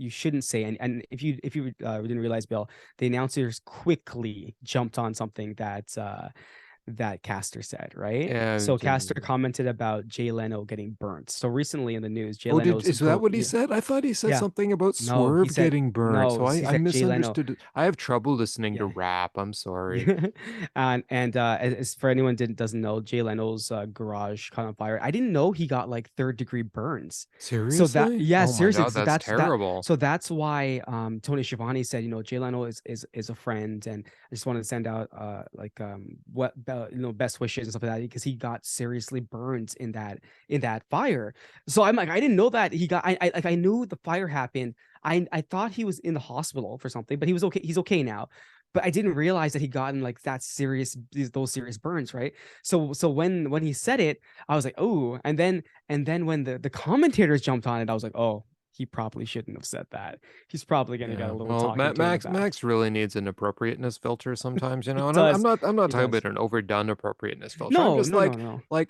shouldn't say, and if you didn't realize, Bill, the announcers quickly jumped on something that Caster said, right? So And Caster commented about Jay Leno getting burnt. So recently in the news, Jay oh, Leno's is that what he yeah, said? I thought he said yeah. something about No, he Swerve said getting burned. no. So He I said Jay Leno. misunderstood it. I have trouble listening to Yeah. rap. I'm sorry. And as for anyone doesn't know, Jay Leno's garage caught on fire. I didn't know he got like third-degree burns. So that Seriously? yeah, Oh my seriously. God, So that's that's that. terrible. So that's why Tony Schiavone said, Jay Leno is a friend, and I just want to send out best wishes and stuff like that because he got seriously burned in that fire. So I'm like, I didn't know that he got. I knew the fire happened. I thought he was in the hospital for something, but he was okay. He's okay now. But I didn't realize that he gotten like those serious burns, right? So when he said it, I was like, oh, and then when the commentators jumped on it, I was like, oh, he probably shouldn't have said that. He's probably gonna get Yeah. a little Well, talking to with that. Max really needs an appropriateness filter sometimes, He and I'm does. not He talking does. about an overdone appropriateness filter. I'm No, just no, no, no.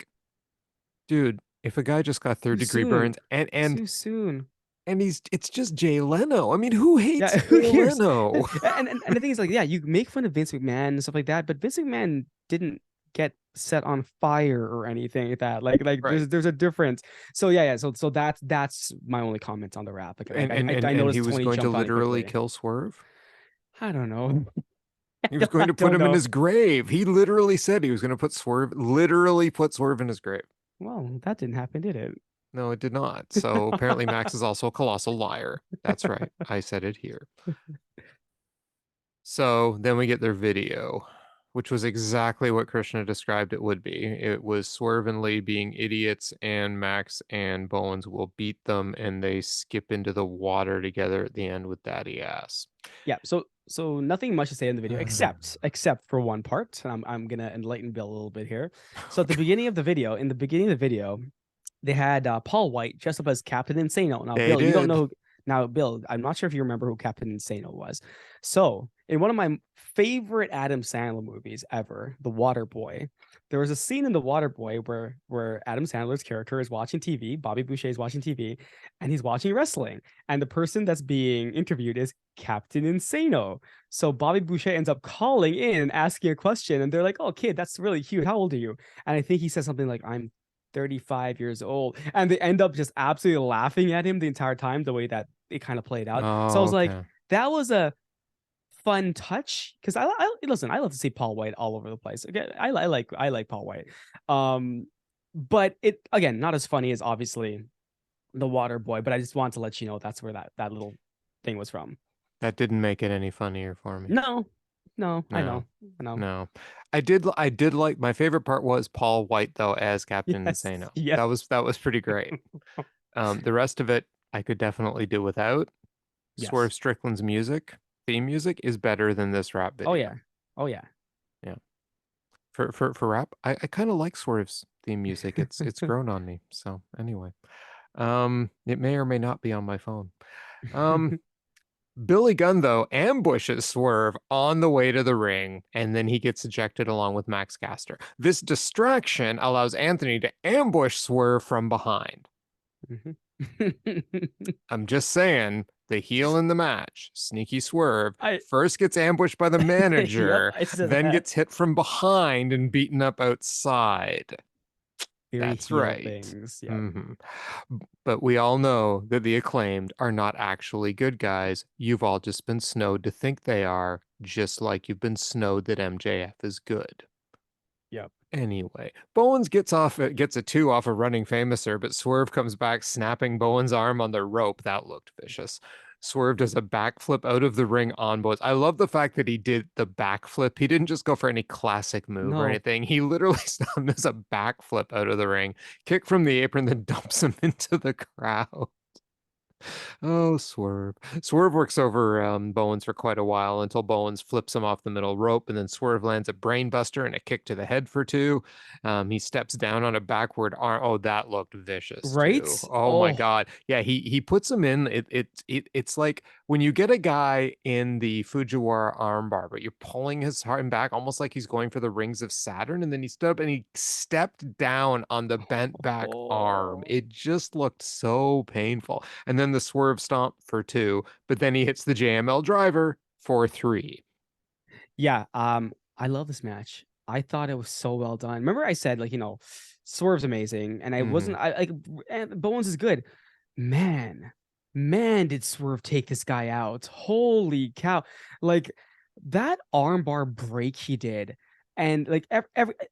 dude, if a guy just got Too third-degree soon. burns and Too soon. it's just Jay Leno. I mean, who hates Yeah, who Jay cares? Leno? And the thing is, like, yeah, you make fun of Vince McMahon and stuff like that, but Vince McMahon didn't get set on fire or anything like that. Like Right. there's a difference. So yeah. So that's my only comment on the rap. Like I And he noticed was Tony going to jumped on it literally quickly. kill Swerve. I don't know. He was I going to put don't him in know. his grave. He literally said he was going to literally put Swerve in his grave. Well, that didn't happen, did it? No, it did not. So apparently Max is also a colossal liar. That's right. I said it here. So then we get their video, which was exactly what Krishna described it would be. It was Swerve and Lee being idiots, and Max and Bowens will beat them, and they skip into the water together at the end with Daddy Ass. Yeah. So nothing much to say in the video except for one part. And I'm gonna enlighten Bill a little bit here. So at the beginning of the video, they had Paul White dressed up as Captain Insano. Now, They Bill, you don't did. know. Now, Bill, I'm not sure if you remember who Captain Insano was. So, in one of my favorite Adam Sandler movies ever, The Water Boy, there was a scene in The Water Boy where Adam Sandler's character is watching TV, Bobby Boucher is watching TV, and he's watching wrestling. And the person that's being interviewed is Captain Insano. So Bobby Boucher ends up calling in and asking a question, and they're like, "Oh, kid, that's really cute. How old are you?" And I think he says something like, "I'm 35 years old," and they end up just absolutely laughing at him the entire time, the way that it kind of played out. So I Oh, was like, okay. that was a fun touch because I listen, I love to see Paul White all over the place. Again, I like Paul White. But it, again, not as funny as obviously the Water Boy, but I just wanted to let you know that's where that little thing was from. That didn't make it any funnier for me. No, no, I No, know, I know. no. I did like, my favorite part was Paul White though as Captain Yes, Insano. yes, That was pretty great. The rest of it I could definitely do without. yes. Swerve Strickland's theme music is better than this rap Oh video. yeah, oh yeah. Yeah. For rap, I kind of like Swerve's theme music. It's grown on me. So anyway. It may or may not be on my phone. Um, Billy Gunn, though, ambushes Swerve on the way to the ring, and then he gets ejected along with Max Caster. This distraction allows Anthony to ambush Swerve from behind. Mhm. I'm just saying, the heel in the match, Sneaky Swerve, I first gets ambushed by the yep, manager, I said then that. gets hit from behind and beaten up outside. Very That's heel right. things. Yep. hmm But we all know that the acclaimed are not actually good guys. You've all just been snowed to think they are, just like you've been snowed that MJF is good. Yep. Anyway, Bowens gets a two off a running famouser, but Swerve comes back, snapping Bowens' arm on the rope. That looked vicious. Swerve does a backflip out of the ring on Bowens. I love the fact that he did the backflip. He didn't just go for any classic move or No. anything. He literally does a backflip out of the ring, kick from the apron, then dumps him into the crowd. Oh, Swerve. Swerve works over Bowens for quite a while until Bowens flips him off the middle rope, and then Swerve lands a brainbuster and a kick to the head for two. He steps down on a backward arm. Oh, that looked vicious too. Right? Oh my Oh, God. Yeah, he puts him in. It's like when you get a guy in the Fujiwara armbar, but you're pulling his arm back almost like he's going for the rings of Saturn, and then he stood up and he stepped down on the bent back arm. oh. It just looked so painful. And then the swerve stomp for two, but then he hits the JML driver for three. Yeah, I love this match. I thought it was so well done. Remember I said like, Swerve's amazing and I hmm wasn't I like and Bowens is good. Man, man did Swerve take this guy out. Holy cow. Like that armbar break he did and like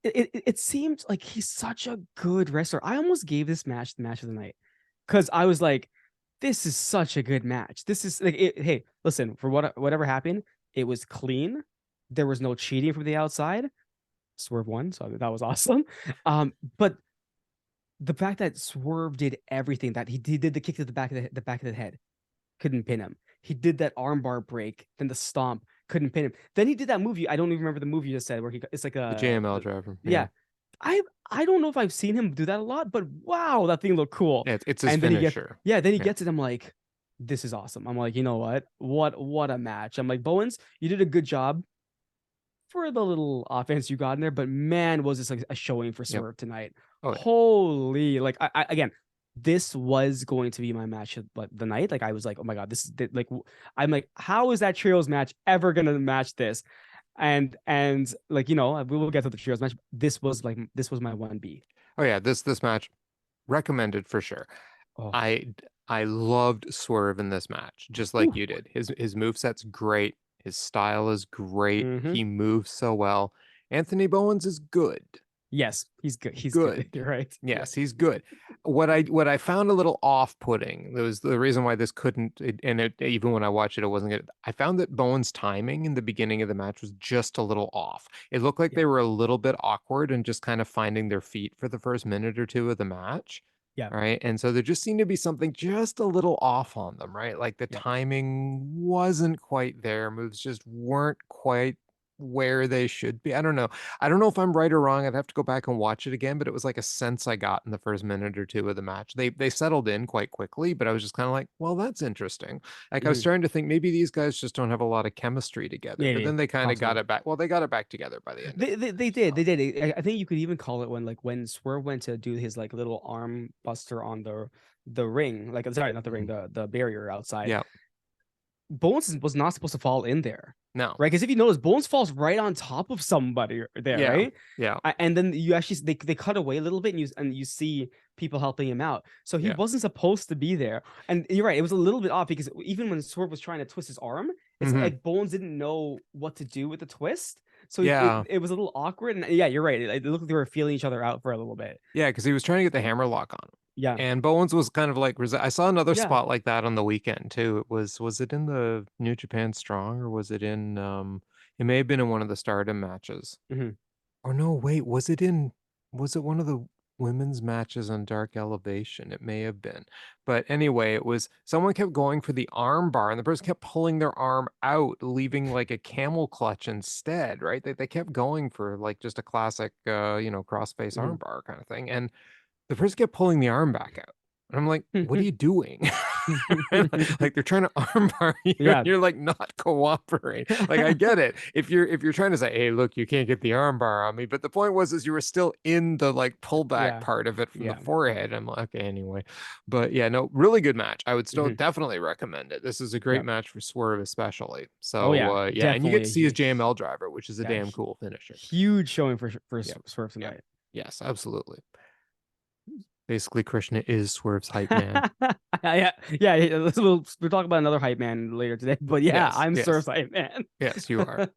it seems like he's such a good wrestler. I almost gave this match the match of the night cuz I was like this is such a good match. This is like hey, listen, for whatever happened, it was clean. There was no cheating from the outside. Swerve won, so that was awesome. But the fact that Swerve did everything, that he did the kick to the back of the head, couldn't pin him. He did that armbar break, then the stomp, couldn't pin him. Then he did that movie. I don't even remember the movie you just said where it's like The a JML driver. Yeah. yeah. I I don't know if I've seen him do that a lot, but wow, that thing looked cool. Yeah, it's his And then finisher. then he Yeah. gets it. I'm like, this is awesome. I'm like, you know what? What a match. I'm like, Bowens, you did a good job for the little offense you got in there, but man, was this like a showing for Yep. Swerve tonight. Oh yeah. Holy, like I again, this was going to be my match of like the night. Like I was like, oh my god, this is like I'm like, how is that trios match ever gonna match this? And like we will get to the trios match. This was my 1B. Oh yeah. This match recommended for sure. Oh, I I loved Swerve in this match, just like whew. you did. His moveset's great. His style is great. Mm-hmm. He moves so well. Anthony Bowens is good. Yes, he's good. He's good. Good. You're right. Yeah. Yes, he's good. What I found a little off-putting, there was the reason why this couldn't, even when I watched it, it wasn't good. I found that Bowen's timing in the beginning of the match was just a little off. It looked like Yeah. they were a little bit awkward and just kind of finding their feet for the first minute or two of the match. Yeah. Right. And so there just seemed to be something just a little off on them, right? Like the Yeah. timing wasn't quite there. Moves just weren't quite where they should be. I don't know. I don't know if I'm right or wrong. I'd have to go back and watch it again, but it was like a sense I got in the first minute or two of the match. They settled in quite quickly, but I was just kind of like, well, that's interesting. Like I was Mhm. starting to think maybe these guys just don't have a lot of chemistry together. But Maybe then they kind of got possibly. it back. Well, they got it back together by the end of They, it. they they did they So did. I think you could even call it when Swerve went to do his like little arm buster on the ring, like sorry, not the ring, mhm. the barrier outside. Yeah. Bones was not supposed to fall in there, No. right? Because if you notice, Bones falls right on top of somebody there, Yeah. right? Yeah. And then you actually they cut away a little bit, and you see people helping him out. So he Yeah. wasn't supposed to be there. And you're right, it was a little bit off because even when Swerve was trying to twist his arm, it's hmm like Bones didn't know what to do with the twist. So Yeah. it was a little awkward. And yeah, you're right. It looked like they were feeling each other out for a little bit. Yeah, because he was trying to get the hammer lock on him. Yeah. And Bowens was kind of like I saw another Yeah. spot like that on the weekend too. Was it in the New Japan Strong or was it in it may have been in one of the Stardom matches. Mhm. Or no, wait, was it one of the women's matches on Dark Elevation? It may have been. But anyway, it was someone kept going for the arm bar and the person kept pulling their arm out, leaving like a camel clutch instead, right? They kept going for like just a classic crossface arm Mhm. bar kind of thing. And the person kept pulling the arm back out. And I'm like, what are you doing? Like they're trying to armbar you, Yeah. and you're like not cooperating. Like I get it. If you're trying to say, hey, look, you can't get the armbar on me, but the point was is you were still in the like pullback Yeah. part of it from the Yeah. forehead. I'm like, okay, anyway. But yeah, no, really good match. I would still Mhm. definitely recommend it. This is a great Yep. match for Swerve, especially. Oh So yeah, yeah, and you get definitely to a see his JML driver, which is a yeah, damn cool finisher. huge showing for Yep. Swerve Yep. tonight. Yes, absolutely. Basically, Krishna is Swerve's hype man. Yeah, yeah. We'll talk about another hype man later today. But yeah, Yes, I'm yes, Swerve's hype man. yes, you are.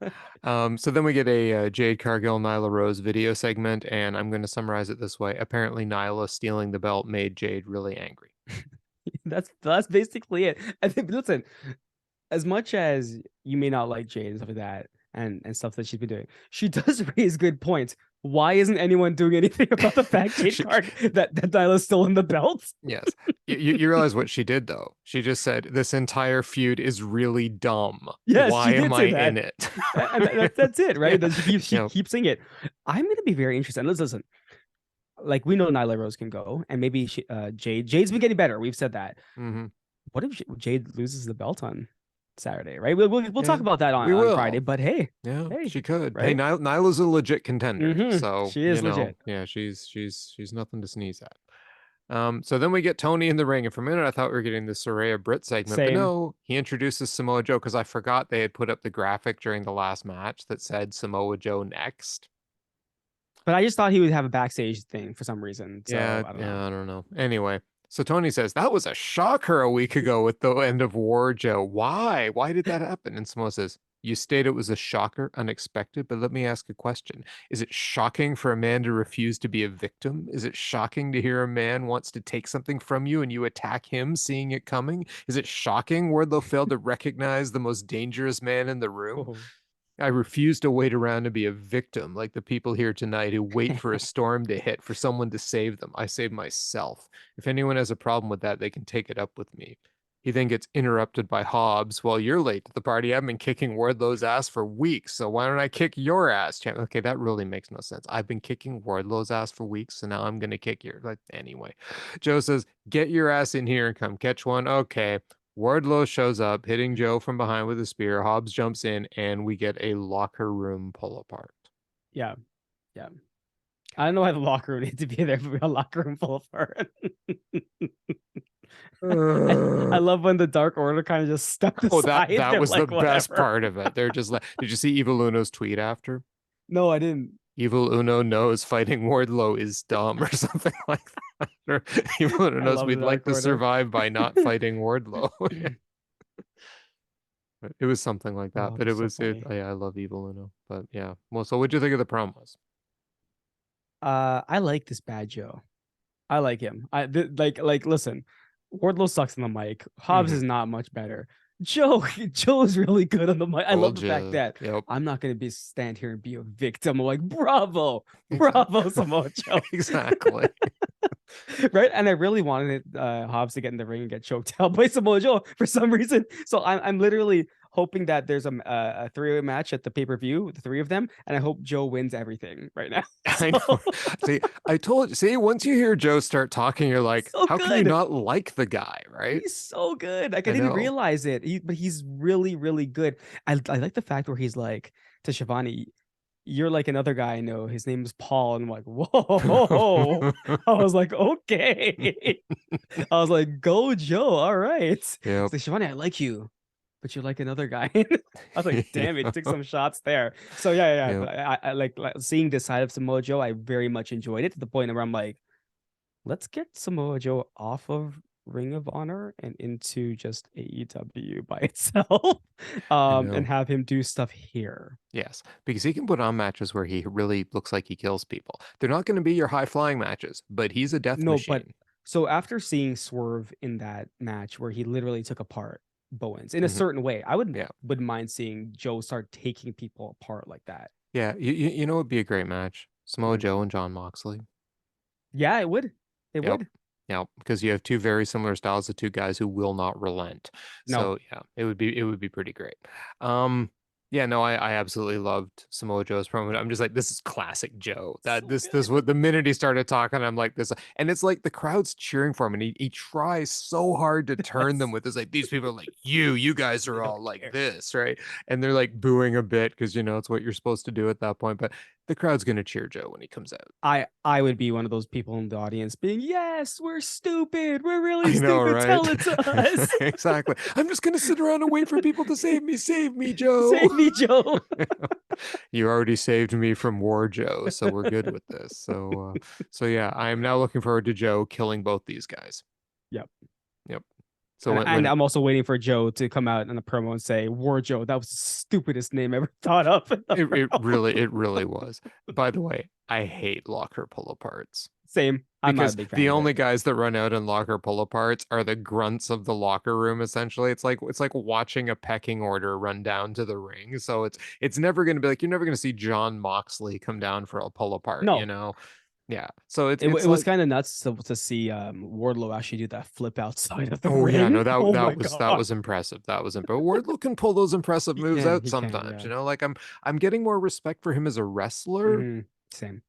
So then we get a Jade Cargill Nyla Rose video segment, and I'm going to summarize it this way. Apparently, Nyla stealing the belt made Jade really angry. That's basically it. I think. Listen, as much as you may not like Jade and stuff like that, and stuff that she's been doing, she does raise good points. Why isn't anyone doing anything about the fact Jade Card that Nyla's still in the belt? Yes. You realize what she did though. She just said this entire feud is really dumb. Yes, Why she did am I say that. in it? And that's it, right? Yeah. She keeps saying it. I'm gonna be very interested. Listen, like we know Nyla Rose can go, and maybe Jade's been getting better. We've said that. Mm-hmm. What if Jade loses the belt on Saturday, right? We'll talk Yeah, about that we on Friday. will. But hey, Yeah, hey, she could. Hey, right? Nyla's a legit contender, so She is legit. yeah, she's nothing to sneeze at. So then we get Tony in the ring, and for a minute I thought we were getting the Soraya Britt segment, but Same. no, he introduces Samoa Joe because I forgot they had put up the graphic during the last match that said Samoa Joe next. But I just thought he would have a backstage thing for some reason. So I don't know. Yeah, I don't know. Anyway, so Tony says that was a shocker a week ago with the end of War, Joe. Why? Why did that happen? And Samoa says, you state it was a shocker, unexpected, but let me ask a question. Is it shocking for a man to refuse to be a victim? Is it shocking to hear a man wants to take something from you and you attack him, seeing it coming? Is it shocking Wardlow failed to recognize the most dangerous man in the room? Oh. I refuse to wait around to be a victim like the people here tonight who wait for a storm to hit for someone to save them. I save myself. If anyone has a problem with that, they can take it up with me. He then gets interrupted by Hobbs. Well, you're late to the party. I've been kicking Wardlow's ass for weeks, so why don't I kick your ass, champ? Okay, that really makes no sense. I've been kicking Wardlow's ass for weeks, so now I'm gonna kick your. Like anyway, Joe says, "Get your ass in here and come catch one." Okay. Wardlow shows up, hitting Joe from behind with a spear. Hobbs jumps in, and we get a locker room pull apart. Yeah, yeah. I don't know why the locker room needs to be there for a locker room full of her. I love when the Dark Order kind of just stepped aside. That was like, the best whatever. part of it. They're just like, did you see Evil Uno's tweet after? No, I didn't. Evil Uno knows fighting Wardlow is dumb or something like that. Or Evil Uno I knows love the we'd like Dark to Order. survive by not fighting Wardlow. It was something like that, Oh, but it so was it. funny. Yeah, I love Evil Uno, but yeah. Well, so what'd you think of the promos? I like this bad Joe. I like him. Like listen, Wardlow sucks on the mic. Hobbs Mm-hmm. is not much better. Joe is really good on the mic. I love Told the fact you. that Yep. I'm not gonna be stand here and be a victim. I'm like, bravo, Samoa Joe. Exactly. Right? And I really wanted Hobbs to get in the ring and get choked out by Samoa Joe for some reason. So I'm literally hoping that there's a three-way match at the pay-per-view, the three of them, and I hope Joe wins everything right now. I know. See, I told you. See, once you hear Joe start talking, you're like, So how can you good. not like the guy, right? He's so good. Like I I didn't know. realize it. But he's really, really good. I like the fact where he's like to Shivani, you're like another guy I know. His name is Paul. And I'm like, whoa. I was like, okay. I was like, go Joe. All right. It's Yep. like Shivani, I like you, but you're like another guy. I was like, damn it, took some shots there. So yeah. Yep. But I like seeing this side of Samoa Joe. I very much enjoyed it to the point where I'm like, let's get Samoa Joe off of Ring of Honor and into just AEW by itself, I know. and have him do stuff here. Yes, because he can put on matches where he really looks like he kills people. They're not going to be your high flying matches, but he's a death No, but machine. so after seeing Swerve in that match where he literally took apart Bowens in a Mm-hmm. certain way, I Yeah. wouldn't mind seeing Joe start taking people apart like that. Yeah. You know, it'd be a great match. Samoa Mm. Joe and Jon Moxley. Yeah, it would. It Yep. would. Yep. Because you have two very similar styles of two guys who will not relent. No. So yeah, it would be pretty great. Um, Yeah, no, I absolutely loved Samoa Joe's promo. I'm just like, this is classic Joe. That So this good. what the minute he started talking, I'm like this, and it's like the crowd's cheering for him, and he tries so hard to turn them Yes. with this, like these people are like you guys They are don't all like care. this, right? And they're like booing a bit because it's what you're supposed to do at that point, but the crowd's gonna cheer Joe when he comes out. I would be one of those people in the audience being, yes, we're stupid. We're really I know, stupid. right? Tell it to us. Exactly. I'm just gonna sit around and wait for people to save me. Save me, Joe. Save me, Joe. You already saved me from War Joe, so we're good with this. So yeah, I am now looking forward to Joe killing both these guys. Yep. Yep. So And when I'm also waiting for Joe to come out in a promo and say, War Joe, that was the stupidest name ever thought of in the world. it really was. By the way, I hate locker pull aparts Same. I'm not a because big fan the of it. only guys that run out in locker pull aparts are the grunts of the locker room. Essentially, it's like watching a pecking order run down to the ring. So it's never going to be like you're never going to see Jon Moxley come down for a pull apart. No, Yeah. So it it's was like. kind of nuts to see Wardlow actually do that flip outside of the Oh yeah, no, ring. that Oh that my was that god. was impressive. That was impressive. Wardlow can pull those impressive moves out He can, sometimes. yeah. Like I'm getting more respect for him as a wrestler. Same.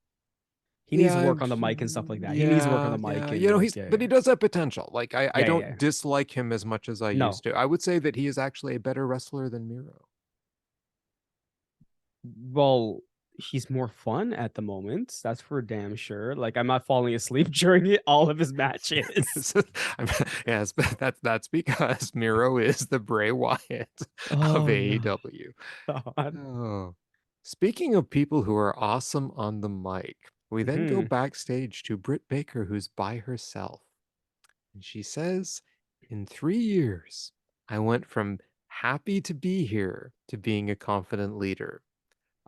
He needs to Yeah, work on the mic and stuff like that. He needs to work on yeah, the mic yeah. and like, He's but he does have potential. Like I yeah, yeah. don't dislike him as much as I No, used to. I would say that he is actually a better wrestler than Miro. well, he's more fun at the moment. That's for damn sure. Like, I'm not falling asleep during all of his matches. I'm- yes, but that's because Miro is the Bray Wyatt of Oh no, AEW. God. Oh. Speaking of people who are awesome on the mic, we then go Hmm. backstage to Britt Baker, who's by herself. And she says, in 3 years, I went from happy to be here to being a confident leader.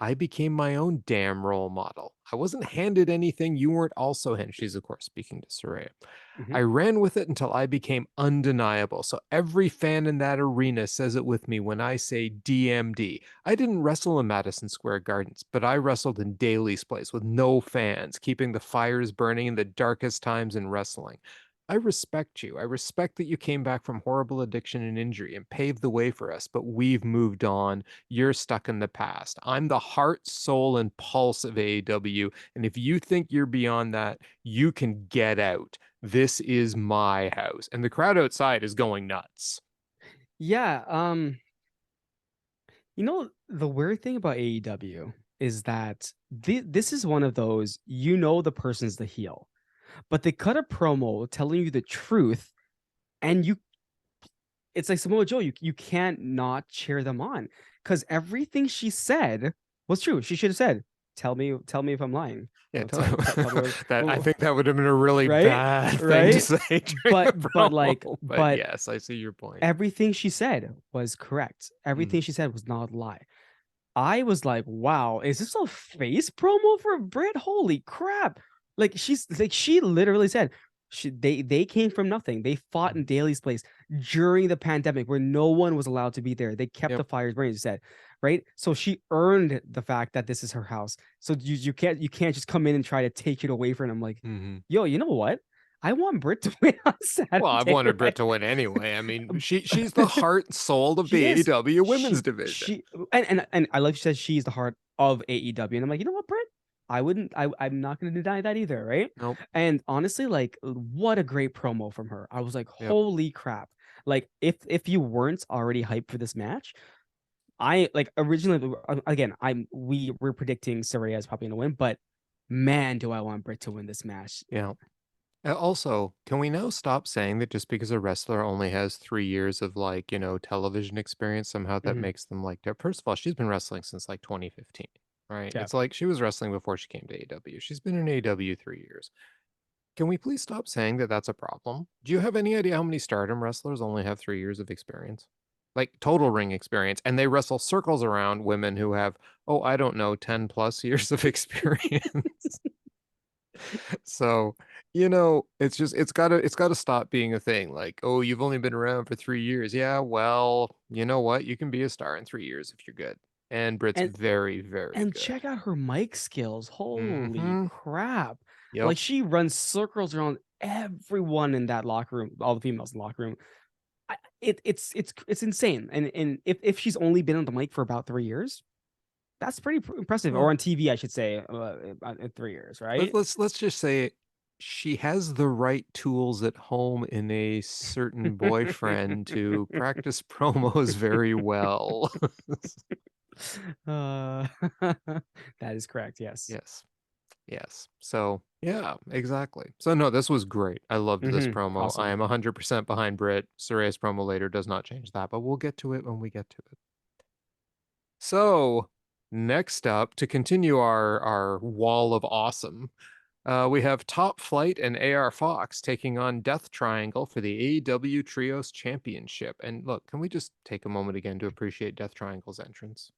I became my own damn role model. I wasn't handed anything you weren't also handed. She's, of course, speaking to Soraya. Hmm. I ran with it until I became undeniable. So every fan in that arena says it with me when I say DMD. I didn't wrestle in Madison Square Gardens, but I wrestled in Daly's Place with no fans, keeping the fires burning in the darkest times in wrestling. I respect you. I respect that you came back from horrible addiction and injury and paved the way for us, but we've moved on. You're stuck in the past. I'm the heart, soul, and pulse of AEW. And if you think you're beyond that, you can get out. This is my house. And the crowd outside is going nuts. Yeah. The weird thing about AEW is that this is one of those, the person's the heel, but they cut a promo telling you the truth, and it's like Samoa Joe, you can't not cheer them on because everything she said was true. She should have said, tell me if I'm lying. Yeah, Tell me that I think that would have been a really right, bad thing to right. say during a But like, promo. But but yes, I see your point. everything she said was correct. Mm. Everything she said was not a lie. I was like, wow, is this a face promo for Britt? Holy crap. Like she literally said they came from nothing. They fought in Daly's Place during the pandemic where no one was allowed to be there. They kept Yep. the fires burning, she said, right? So she earned the fact that this is her house. So you can't just come in and try to take it away from them. I'm like, Mm-hmm. yo, you know what? I want Britt to win on Well, I've Saturday, wanted Britt right? to win anyway. I mean, she's the heart and soul of the She is. AEW women's division. She and I love she says she's the heart of AEW. And I'm like, you know what, Britt? I'm not gonna deny that either, right? Nope. And honestly, like, what a great promo from her. I was like, Yep. holy crap. Like, if you weren't already hyped for this match, I like originally again, we're predicting Saraya is probably gonna win, but man, do I want Britt to win this match. Yeah. Also, can we now stop saying that just because a wrestler only has 3 years of television experience, somehow that Mhm. makes them like first of all, she's been wrestling since like 2015, right? Yeah. It's like she was wrestling before she came to AEW. She's been in AEW 3 years. Can we please stop saying that that's a problem? Do you have any idea how many Stardom wrestlers only have 3 years of experience? Like total ring experience, and they wrestle circles around women who have, oh, I don't know, 10 plus years of experience. So, it's gotta stop being a thing. Like, oh, you've only been around for 3 years. Yeah, well, you know what? You can be a star in 3 years if you're good. And Britt's And very, very and good. check out her mic skills. Holy Mm-hmm. crap. Yep. Like she runs circles around everyone in that locker room, all the females in the locker room. It's insane. And if she's only been on the mic for about 3 years, that's pretty impressive. Or Well, on TV, I should say, in 3 years, right? let's just say she has the right tools at home in a certain boyfriend to practice promos very well. uh, that is correct. Yes. Yes. Yes. So, yeah, exactly. So, no, this was great. I loved this promo. I Awesome. am 100% behind Britt. Saraya's promo later does not change that, but we'll get to it when we get to it. So, next up, to continue our wall of awesome, we have Top Flight and AR Fox taking on Death Triangle for the AEW Trios Championship. And look, can we just take a moment again to appreciate Death Triangle's entrance?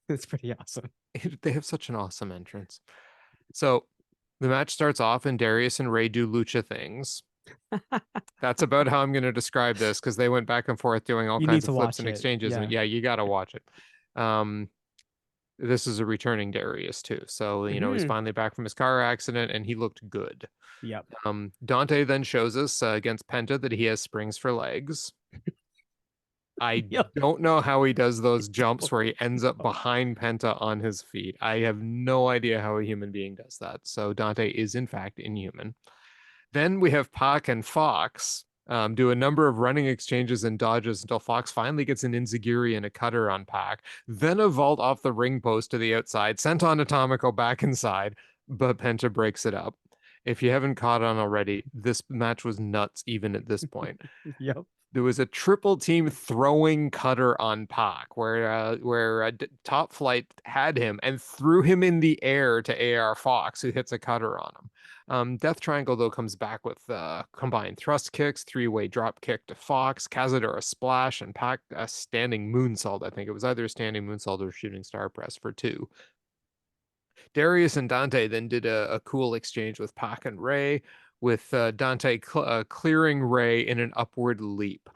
It's pretty awesome. They have such an awesome entrance. So the match starts off and Darius and Ray do lucha things. That's about how I'm going to describe this because they went back and forth doing all You need kinds to of flips watch and it. exchanges. And Yeah. yeah, you got to watch it. This is a returning Darius too. So, he's finally back from his car accident and he looked good. Yep. Dante then shows us against Penta that he has springs for legs. I Yep. don't know how he does those jumps where he ends up behind Penta on his feet. I have no idea how a human being does that. So Dante is in fact inhuman. Then we have Pac and Fox do a number of running exchanges and dodges until Fox finally gets an enziguri and a cutter on Pac. Then a vault off the ring post to the outside, sent on Atomico back inside, but Penta breaks it up. If you haven't caught on already, this match was nuts even at this point. Yep. There was a triple team throwing cutter on Pac where Top Flight had him and threw him in the air to AR Fox, who hits a cutter on him. Death Triangle, though, comes back with combined thrust kicks, three-way drop kick to Fox, Cazador splash, and Pac a standing moonsault. I think it was either a standing moonsault or shooting star press for 2. Darius and Dante then did a cool exchange with Pac and Ray, with Dante clearing Ray in an upward leap.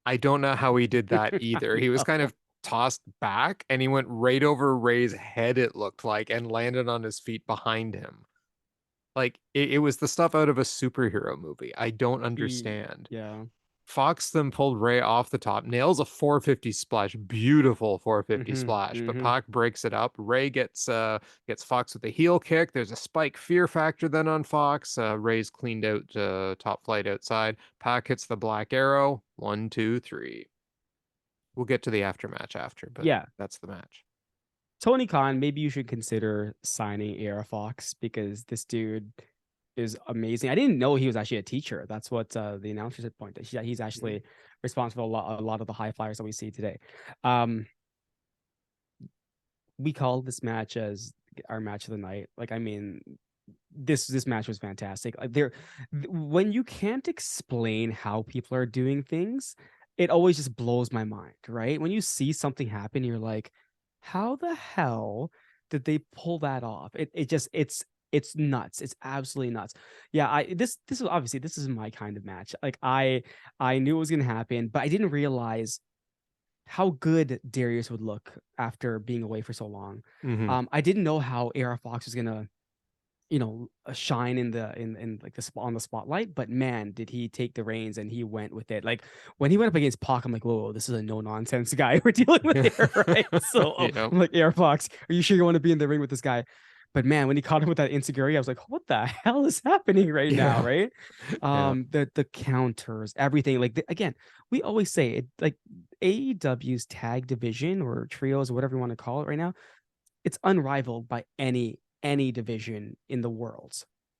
I don't know how he did that either. He was kind of tossed back and he went right over Ray's head, it looked like, and landed on his feet behind him. Like it was the stuff out of a superhero movie. I don't understand. Yeah. Fox then pulled Ray off the top, nails a 450 splash, beautiful 450 splash, but Pac breaks it up. Ray gets Fox with a heel kick. There's a spike fear factor then on Fox. Ray's cleaned out Top Flight outside. Pac hits the black arrow. 1, 2, 3. We'll get to the aftermatch after, but Yeah. that's the match. Tony Khan, maybe you should consider signing Era Fox because this dude is amazing. I didn't know he was actually a teacher. That's what the announcer said point that he's actually responsible a lot of the high flyers that we see today. We call this match as our match of the night. Like, I mean, this match was fantastic. Like when you can't explain how people are doing things, it always just blows my mind, right? When you see something happen, you're like, how the hell did they pull that off? It's nuts. It's absolutely nuts. Yeah, this is obviously this is my kind of match. Like I knew it was gonna happen, but I didn't realize how good Darius would look after being away for so long. I didn't know how AR Fox was gonna, shine in like the spot on the spotlight, but man, did he take the reins and he went with it. Like when he went up against Pac, I'm like, whoa, this is a no nonsense guy we're dealing with here, right? So Yeah. I'm like, AR Fox, are you sure you want to be in the ring with this guy? But man, when he caught him with that insecurity, I was like, what the hell is happening right now, Yeah. right? Yeah. The counters, everything. Like again, we always say it, like AEW's tag division or trios or whatever you want to call it right now, it's unrivaled by any division in the world.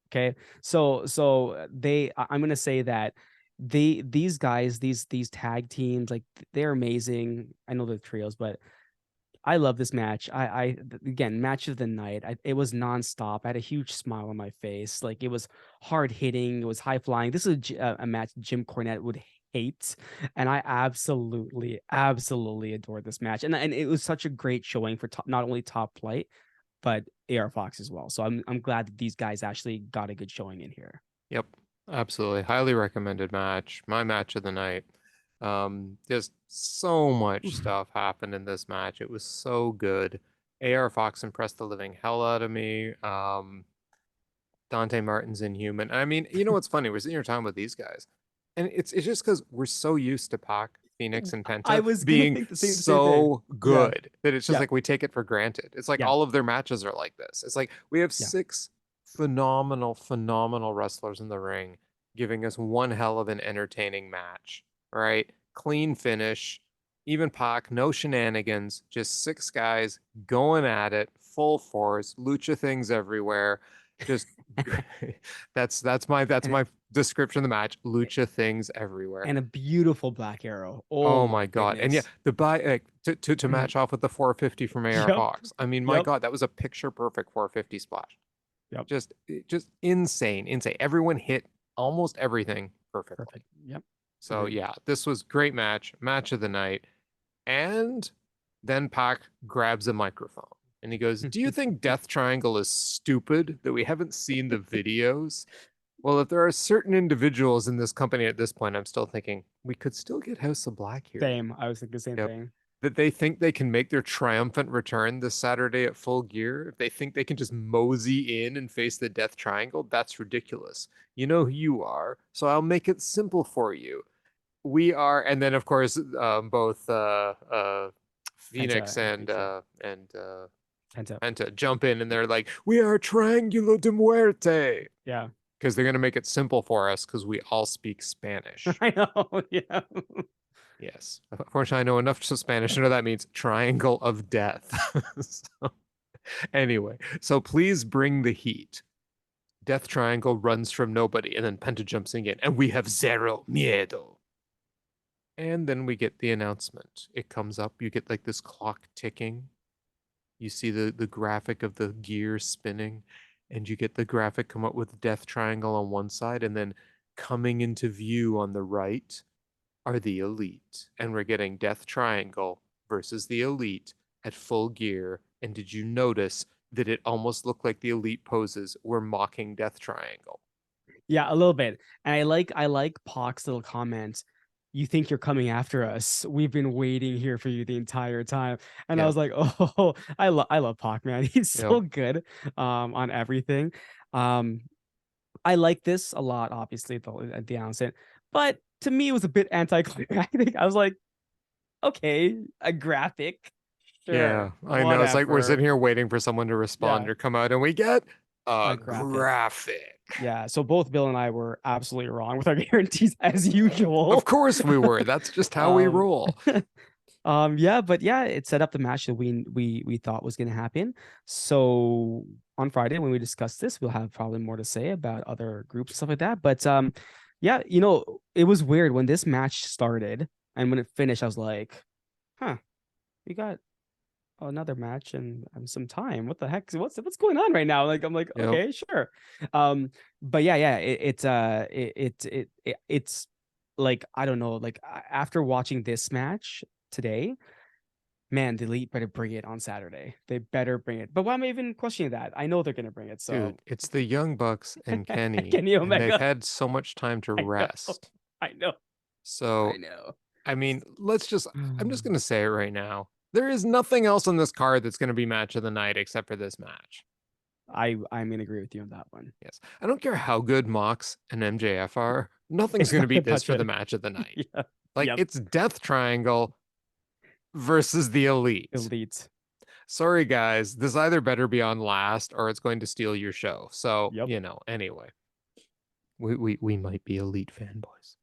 Okay, so I'm gonna say that these guys, these tag teams, like they're amazing. I know they're trios, but I love this match. Again, match of the night. It was nonstop. I had a huge smile on my face. Like it was hard hitting. It was high flying. This is a match Jim Cornette would hate, and I absolutely adored this match. And it was such a great showing for not only Top Flight but AR Fox as well. So I'm glad that these guys actually got a good showing in here. Yep. Absolutely. Highly recommended match. My match of the night. Just so much Oof. stuff happened in this match. It was so good. AR Fox impressed the living hell out of me. Dante Martin's inhuman. I mean, you know what's funny? We're sitting here talking about these guys. And it's just because we're so used to Pac, Phoenix, and I Penta was gonna being think the same thing. so Yeah, good that it's just yeah, like we take it for granted. It's like yeah, all of their matches are like this. It's like we have yeah. 6 phenomenal, phenomenal wrestlers in the ring, giving us one hell of an entertaining match, right? Clean finish, even Pac, no shenanigans, just 6 guys going at it, full force, lucha things everywhere. Just that's And my description of the match. Lucha things everywhere. and a beautiful black arrow. Oh Oh my my God. And yeah, goodness. the buy to match off with the 450 from AR Yep, Fox. I mean, my yep, God, that was a picture perfect 450 splash. yep. Just insane, insane. Everyone hit almost everything perfectly. Perfect. Yep. So Agreed. yeah, this was great match of the night. And then Pac grabs a microphone and he goes, "Do you think Death Triangle is stupid that we haven't seen the videos?" Well, if there are certain individuals in this company at this point, I'm still thinking we could still get House of Black here. Same. I was thinking the same Yep. thing. That they think they can make their triumphant return this Saturday at Full Gear. If they think they can just mosey in and face the Death Triangle, that's ridiculous. You know who you are, so I'll make it simple for you. We are, and then of course, both Penta Phoenix and and Krishna. Penta. Penta jump in, and they're like, "We are Triangulo de Muerte." Yeah. Because they're going to make it simple for us because we all speak Spanish. I know. Yeah. Yes. Unfortunately, I know enough to Spanish to know that means triangle of death. So, anyway, so please bring the heat. Death Triangle runs from nobody, and then Penta jumps in, and we have zero miedo. And then we get the announcement. It comes up. You get like this clock ticking. You see the graphic of the gear spinning, and you get the graphic come up with Death Triangle on one side, and then coming into view on the right are the Elite. And we're getting Death Triangle versus the Elite at Full Gear. And did you notice that it almost looked like the Elite poses were mocking Death Triangle? Yeah, a little bit. And I like Pac's little comment. You think you're coming after us? We've been waiting here for you the entire time. And I Yep. was like, oh, I love Pac, man. He's Yep. so good on everything. Um, I like this a lot, obviously, at the onset, but to me, it was a bit anticlimactic. I was like, okay, a graphic, Yeah, sure, I know. It's like we're whatever. sitting here waiting for someone to respond Yeah, or come out, and we get a a graphic. graphic. Yeah, so both Bill and I were absolutely wrong with our guarantees as Of usual. course we were. That's just how we Um, roll. yeah, but yeah, it set up the match that we thought was going to happen. So on Friday when we discuss this, we'll have probably more to say about other groups and stuff like that. But yeah, it was weird when this match started and when it finished, I was like, huh, we got another match and some time. What the heck? What's going on right now? Like I'm like, Yep. okay, sure. But yeah, it's like I don't know, like after watching this match today, man, the Elite better bring it on Saturday. They better bring it. But why am I even questioning that? I know they're gonna bring it. So Dude, it's the Young Bucks and Kenny, Kenny and they've Omega. had so much time to I know. rest. I know. I So, know. I mean, I'm just going to say it right now. There is nothing else on this card that's going to be match of the night except for this match. I'm gonna agree with you on that one. Yes. I don't care how good Mox and MJF are. Nothing's It's going to not beat gonna this touch for the it. match of the night. Yeah. Like, Yep. it's Death Triangle versus the Elite. Elite. Sorry, guys. This either better be on last or it's going to steal your show. So, Yep. anyway, we might be Elite fanboys.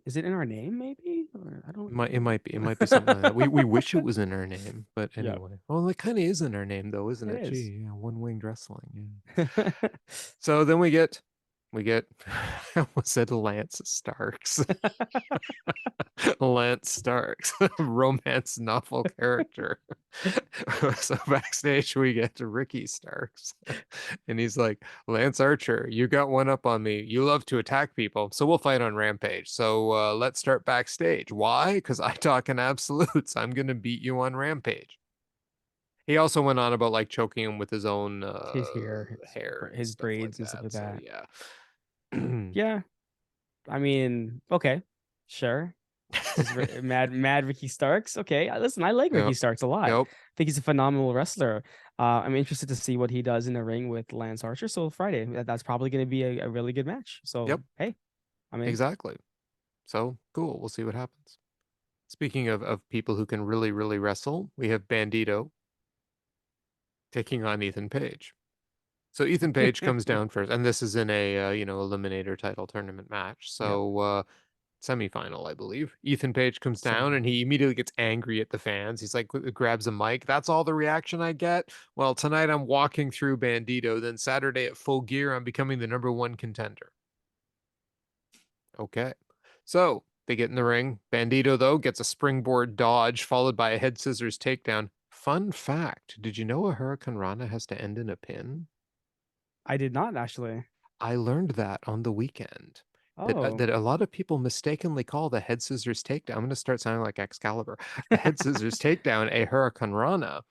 Is it in our name, maybe? Or I don't know. It might be something like that. We wish it was in our name, but Yeah, anyway. Well, it kind of is in our name though, isn't it it? is. Gee, yeah, one-winged wrestling. Yeah. So then we get I almost said Lance Starks. Lance Starks, romance novel character. So backstage we get to Ricky Starks, and he's like, "Lance Archer, you got one up on me. You love to attack people, so we'll fight on Rampage. So let's start backstage. Why? Because I talk in absolutes. I'm gonna beat you on Rampage." He also went on about like choking him with his own His hair, hair and his stuff like braids and stuff that. like So that. yeah. Yeah, I mean, okay, sure. This is Mad Ricky Starks. Okay, listen, I like Ricky Yep. Starks a lot. I Yep. think he's a phenomenal wrestler. I'm interested to see what he does in the ring with Lance Archer. So Friday, that's probably going to be a really good match. So Yep. hey, I mean, exactly. So cool. We'll see what happens. Speaking of people who can really, really wrestle, we have Bandido taking on Ethan Page. So Ethan Page comes down first, and this is in a eliminator title tournament match. yep. So semifinal, I believe. Ethan Page comes down and Semi-final. he immediately gets angry at the fans. He's like, grabs a mic. That's all the reaction I get. Well, tonight I'm walking through Bandido. Then Saturday at Full Gear, I'm becoming the #1 contender. Okay. So they get in the ring. Bandido, though, gets a springboard dodge followed by a head scissors takedown. Fun fact, did you know a Hurricane Rana has to end in a pin? I did not actually. I learned that on the weekend. Oh, That a lot of people mistakenly call the head scissors takedown. I'm going to start sounding like Excalibur. The head scissors takedown a Hurricane Rana,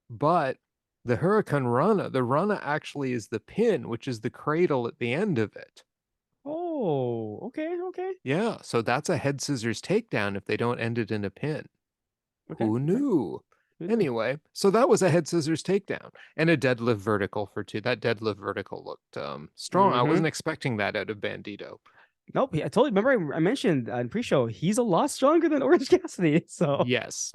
but the Hurricane Rana, the Rana actually is the pin, which is the cradle at the end of it. oh, okay, okay, Yeah, so that's a head scissors takedown if they don't end it in a pin. okay, Who okay. knew? Who knew? Anyway, so that was a head scissors takedown and a deadlift vertical for 2. That deadlift vertical looked strong. I Mm-hmm. wasn't expecting that out of Bandido. Nope. I totally remember. I mentioned in pre-show he's a lot stronger than Orange Cassidy. So Yes.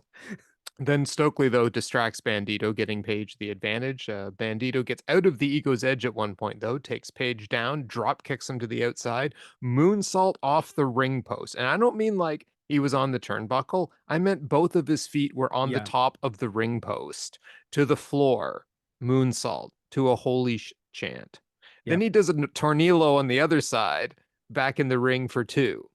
Then Stokely, though, distracts Bandido, getting Page the advantage. Bandido gets out of the Ego's Edge at one point, though, takes Page down, drop kicks him to the outside, moonsault off the ring post. And I don't mean like he was on the turnbuckle. I meant both of his feet were on the yeah, top of the ring post to the floor, moonsault to a holy chant. Then yep, he does a tornillo on the other side, back in the ring for 2.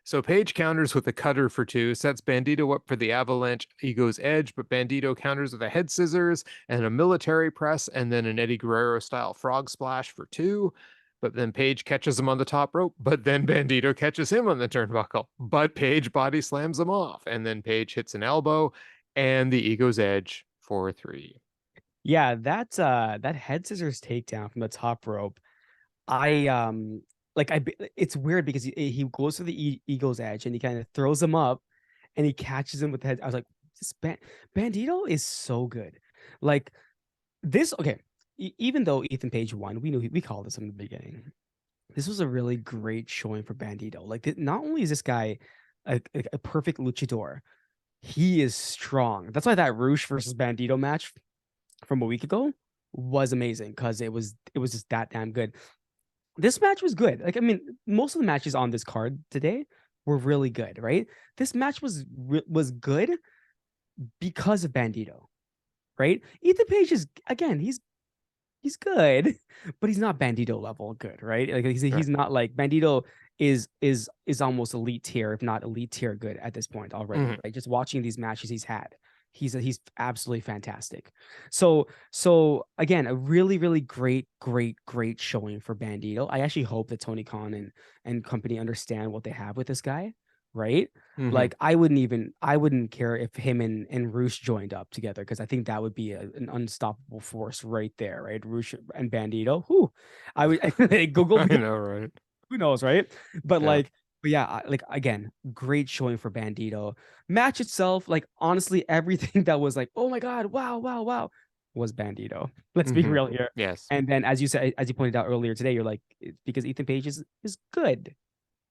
So Page counters with a cutter for 2, sets Bandido up for the avalanche Ego's Edge, but Bandido counters with a head scissors and a military press, and then an Eddie Guerrero style frog splash for 2. But then Page catches him on the top rope, but then Bandido catches him on the turnbuckle. But Page body slams him off, and then Page hits an elbow and the Ego's Edge for 3. yeah. That head scissors takedown from the top rope. I it's weird because he goes for the Eagle's Edge and he kind of throws him up and he catches him with the head. I was like, Bandito is so good. Like this, okay. Even though Ethan Page won, we knew we called this in the beginning. This was a really great showing for Bandito. Like, not only is this guy a perfect luchador, he is strong. That's why that Roosh versus Bandito match from a week ago was amazing because it was just that damn good. This match was good. Like, I mean, most of the matches on this card today were really good, right? This match was good because of Bandito, right? Ethan Page is again, he's good, but he's not Bandito level good, right? Like Right. he's not like Bandito is almost elite tier, if not elite tier good at this point already, Mhm. right? Just watching these matches he's had. He's absolutely fantastic. So again, a really great showing for Bandito. I actually hope that Tony Khan and company understand what they have with this guy, right? Mhm. Like I wouldn't care if him and Roosh joined up together because I think that would be an unstoppable force right there, right? Roosh and Bandito. Who I would Google I know, right? who knows, right? But Yeah. like, but yeah, like again, great showing for Bandito. Match itself, like honestly, everything that was like, oh my god, wow, was Bandito. Let's be Mhm. real here. Yes. And then, as you said, as you pointed out earlier today, you're like, it's because Ethan Page is good,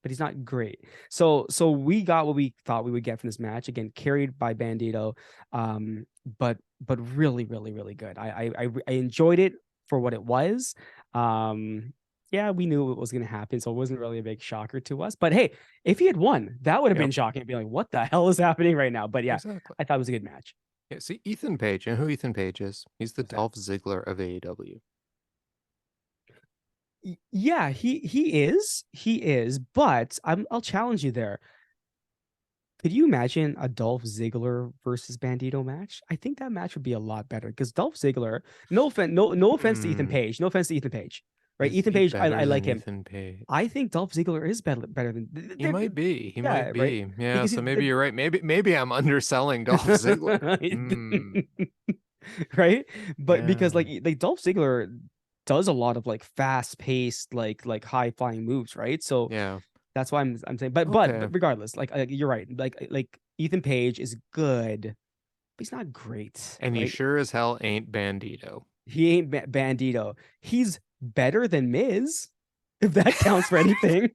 but he's not great. So we got what we thought we would get from this match. Again, carried by Bandito, but really good. I enjoyed it for what it was. Um, yeah, we knew what was going to happen, so it wasn't really a big shocker to us. But hey, if he had won, that would have been Yep. shocking. Be like, what the hell is happening right now? But yeah, Exactly. I thought it was a good match. Yeah, see, Ethan Page, you know who Ethan Page is? He's the What's that? Dolph Ziggler of AEW. Yeah, he is. But I'll challenge you there. Could you imagine a Dolph Ziggler versus Bandito match? I think that match would be a lot better because Dolph Ziggler, no offense to Ethan Hmm. Page, no offense to Ethan Page, right? Is Ethan he Page, better I like than him. Ethan Page? I think Dolph Ziggler is better than He might be. He yeah, might right? be. Yeah, Because so maybe you're right. Maybe I'm underselling Dolph Ziggler. Hmm. right? But because Yeah. like Dolph Ziggler does a lot of like fast paced, like high flying moves, right? So Yeah. that's why I'm saying, but Okay. regardless, like you're right. Like Ethan Page is good, but he's not great, And he right? sure as hell ain't Bandito. He ain't Bandito. He's better than Miz. If that counts for anything.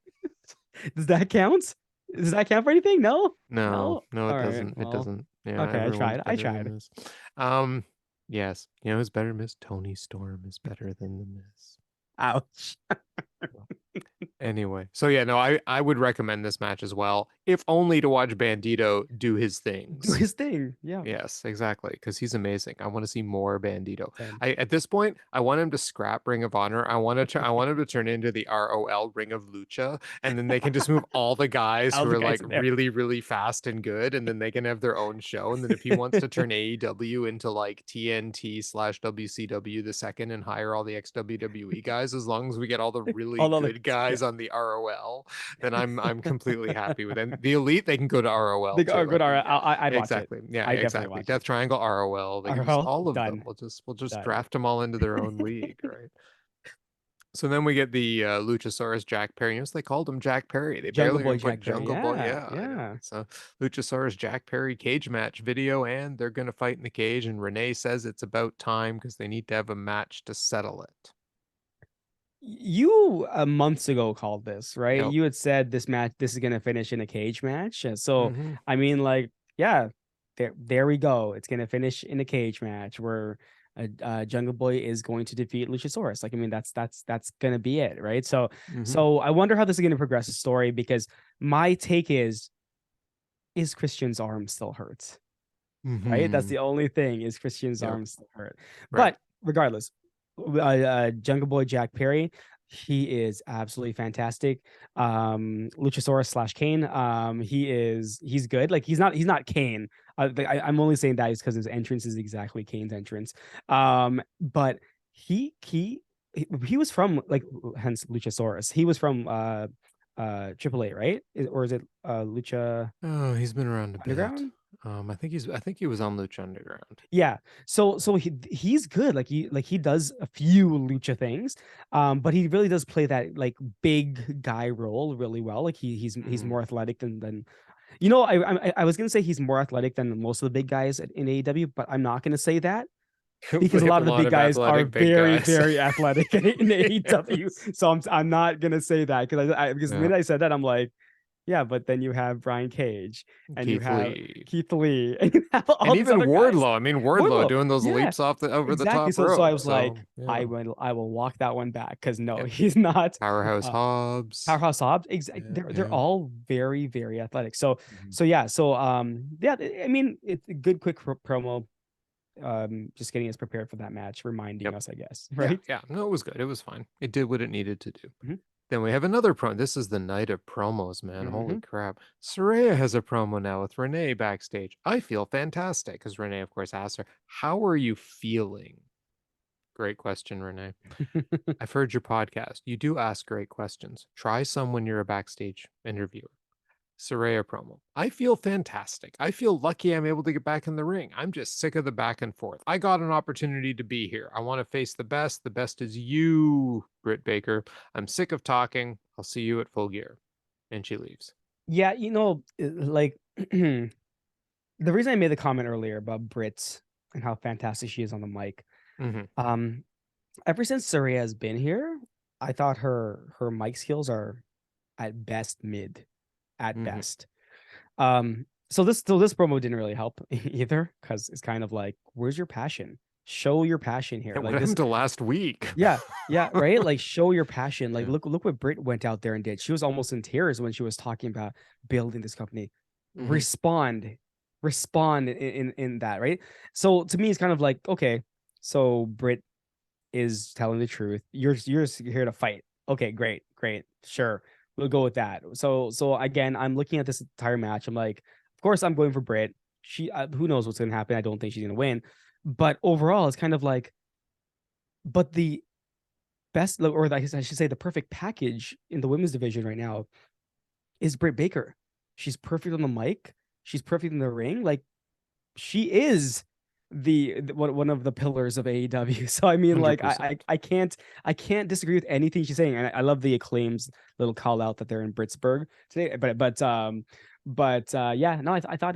Does that count? Does that count for anything? No? No, it All right. doesn't. It Well, doesn't. Yeah, okay, everyone's I better than tried. this. Yes. You know who's better than Miss? Toni Storm is better than the Miss. Ouch. Anyway, so yeah, no, I would recommend this match as well, if only to watch Bandido do his Do things. his thing. Yeah. Yes, exactly, because he's amazing. I want to see more Bandido. Same. At this point, I want him to scrap Ring of Honor. I want him to turn into the ROL Ring of Lucha, and then they can just move all the guys All who the are guys like in there. really, really fast and good, and then they can have their own show. And then if he wants to turn AEW into like TNT/WCW the second and hire all the ex-WWE guys, as long as we get all the really All the good guys on the ROL, then I'm completely happy with them. The Elite, they can go to ROL They too. are good. I All think, right. yeah. I'd watch it. Exactly. Yeah, I definitely exactly. watch it. Death Triangle, ROL. They can just RL, all of them. done. We'll just Done. draft them all into their own league, right? So then we get the Luchasaurus Jack Perry. You know, they called him Jack Perry. They Jungle barely Boy even put Jack Perry. Jungle Boy. Yeah. Yeah, I know. Yeah. So Luchasaurus Jack Perry cage match video, and they're gonna fight in the cage. And Renee says it's about time because they need to have a match to settle it. You months ago called this, right? Yep. You had said this is gonna finish in a cage match. And so Mm-hmm. I mean, like, yeah, there we go. It's gonna finish in a cage match where Jungle Boy is going to defeat Luchasaurus. Like, I mean, that's gonna be it, right? So Mm-hmm. so I wonder how this is gonna progress the story, because my take is Christian's arm still hurt? Right? That's Mm-hmm. the only thing, is Christian's Yep. arm still hurt. Right. But regardless, Jungle Boy Jack Perry, he is absolutely fantastic. Luchasaurus slash Kane, he's good. Like, he's not Kane. I'm only saying that is because his entrance is exactly Kane's entrance. But he was from, like, hence Luchasaurus. He was from AAA, right? Or is it Lucha Oh, he's been around a bit. Underground? I think he was on Lucha Underground. Yeah. So he's good. Like, he does a few lucha things. But he really does play that, like, big guy role really well. Like, he's more athletic than I was gonna say he's more athletic than most of the big guys in AEW, but I'm not gonna say that, because a We have lot of the big guys are athletic big very, guys. very athletic in AEW. So I'm not gonna say that, because because the minute I said that, I'm like, yeah, but then you have Brian Cage, and you have Keith Lee, and you have all and these even other Wardlow. guys. I mean, Wardlow doing those yeah, leaps off over the exactly. top So rope. I was like, yeah. I will walk that one back, because no, Yeah. he's not. Powerhouse Hobbs. Powerhouse Hobbs. Yeah, They're all very, very athletic. So Mhm. yeah. I mean, it's a good quick promo. Just getting us prepared for that match, reminding us, I guess, right? Yeah. No, it was good. It was fine. It did what it needed to do. Mhm. Then we have another promo. This is the night of promos, man. Holy Mhm. crap. Saraya has a promo now with Renee backstage. I feel fantastic, because Renee, of course, asks her, "How are you feeling?" Great question, Renee. I've heard your podcast. You do ask great questions. Try some when you're a backstage interviewer. Saraya promo. I feel fantastic. I feel lucky I'm able to get back in the ring. I'm just sick of the back and forth. I got an opportunity to be here. I want to face the best. The best is you, Britt Baker. I'm sick of talking. I'll see you at Full Gear. And she leaves. Yeah, like, the reason I made the comment earlier about Britt and how fantastic she is on the mic, Mm-hmm. ever since Saraya has been here, I thought her mic skills are at best mid, at best. So this promo didn't really help either, because it's kind of like, where's your passion? Show your passion here. What Like, happened to last week? yeah, right. Like, show your passion. Like, Yeah. look what Britt went out there and did. She was almost in tears when she was talking about building this company. Mhm. Respond in that, right? So to me, it's kind of like, okay, so Britt is telling the truth. You're here to fight. Okay, great, sure, we'll go with that. So again, I'm looking at this entire match. I'm like, of course, I'm going for Britt. She, who knows what's gonna happen? I don't think she's gonna win. But overall, it's kind of like, but the best, or I should say, the perfect package in the women's division right now is Britt Baker. She's perfect on the mic. She's perfect in the ring. Like, she is one of the pillars of AEW. So I mean, like, 100%. I can't disagree with anything she's saying. And I love the Acclaim's little call out that they're in Britsburg today. But yeah, no, I thought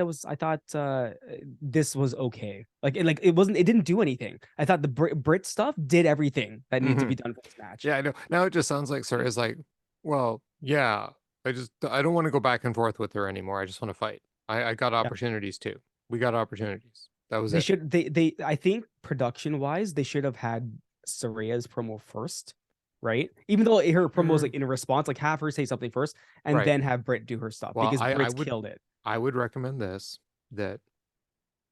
this was okay. Like it wasn't, it didn't do anything. I thought the Brit stuff did everything that needed to Hmm. be done for this match. Yeah, I know. Now it just sounds like Sarah's like, well, yeah, I don't want to go back and forth with her anymore. I just want to fight. I got Yeah. opportunities too. We got opportunities. That was They it. should they I think production wise they should have had Soraya's promo first, right? Even though her promo was Mm, like in a response, like have her say something first and right. then have Britt do her stuff Well, because Britt's killed it. I would recommend this, that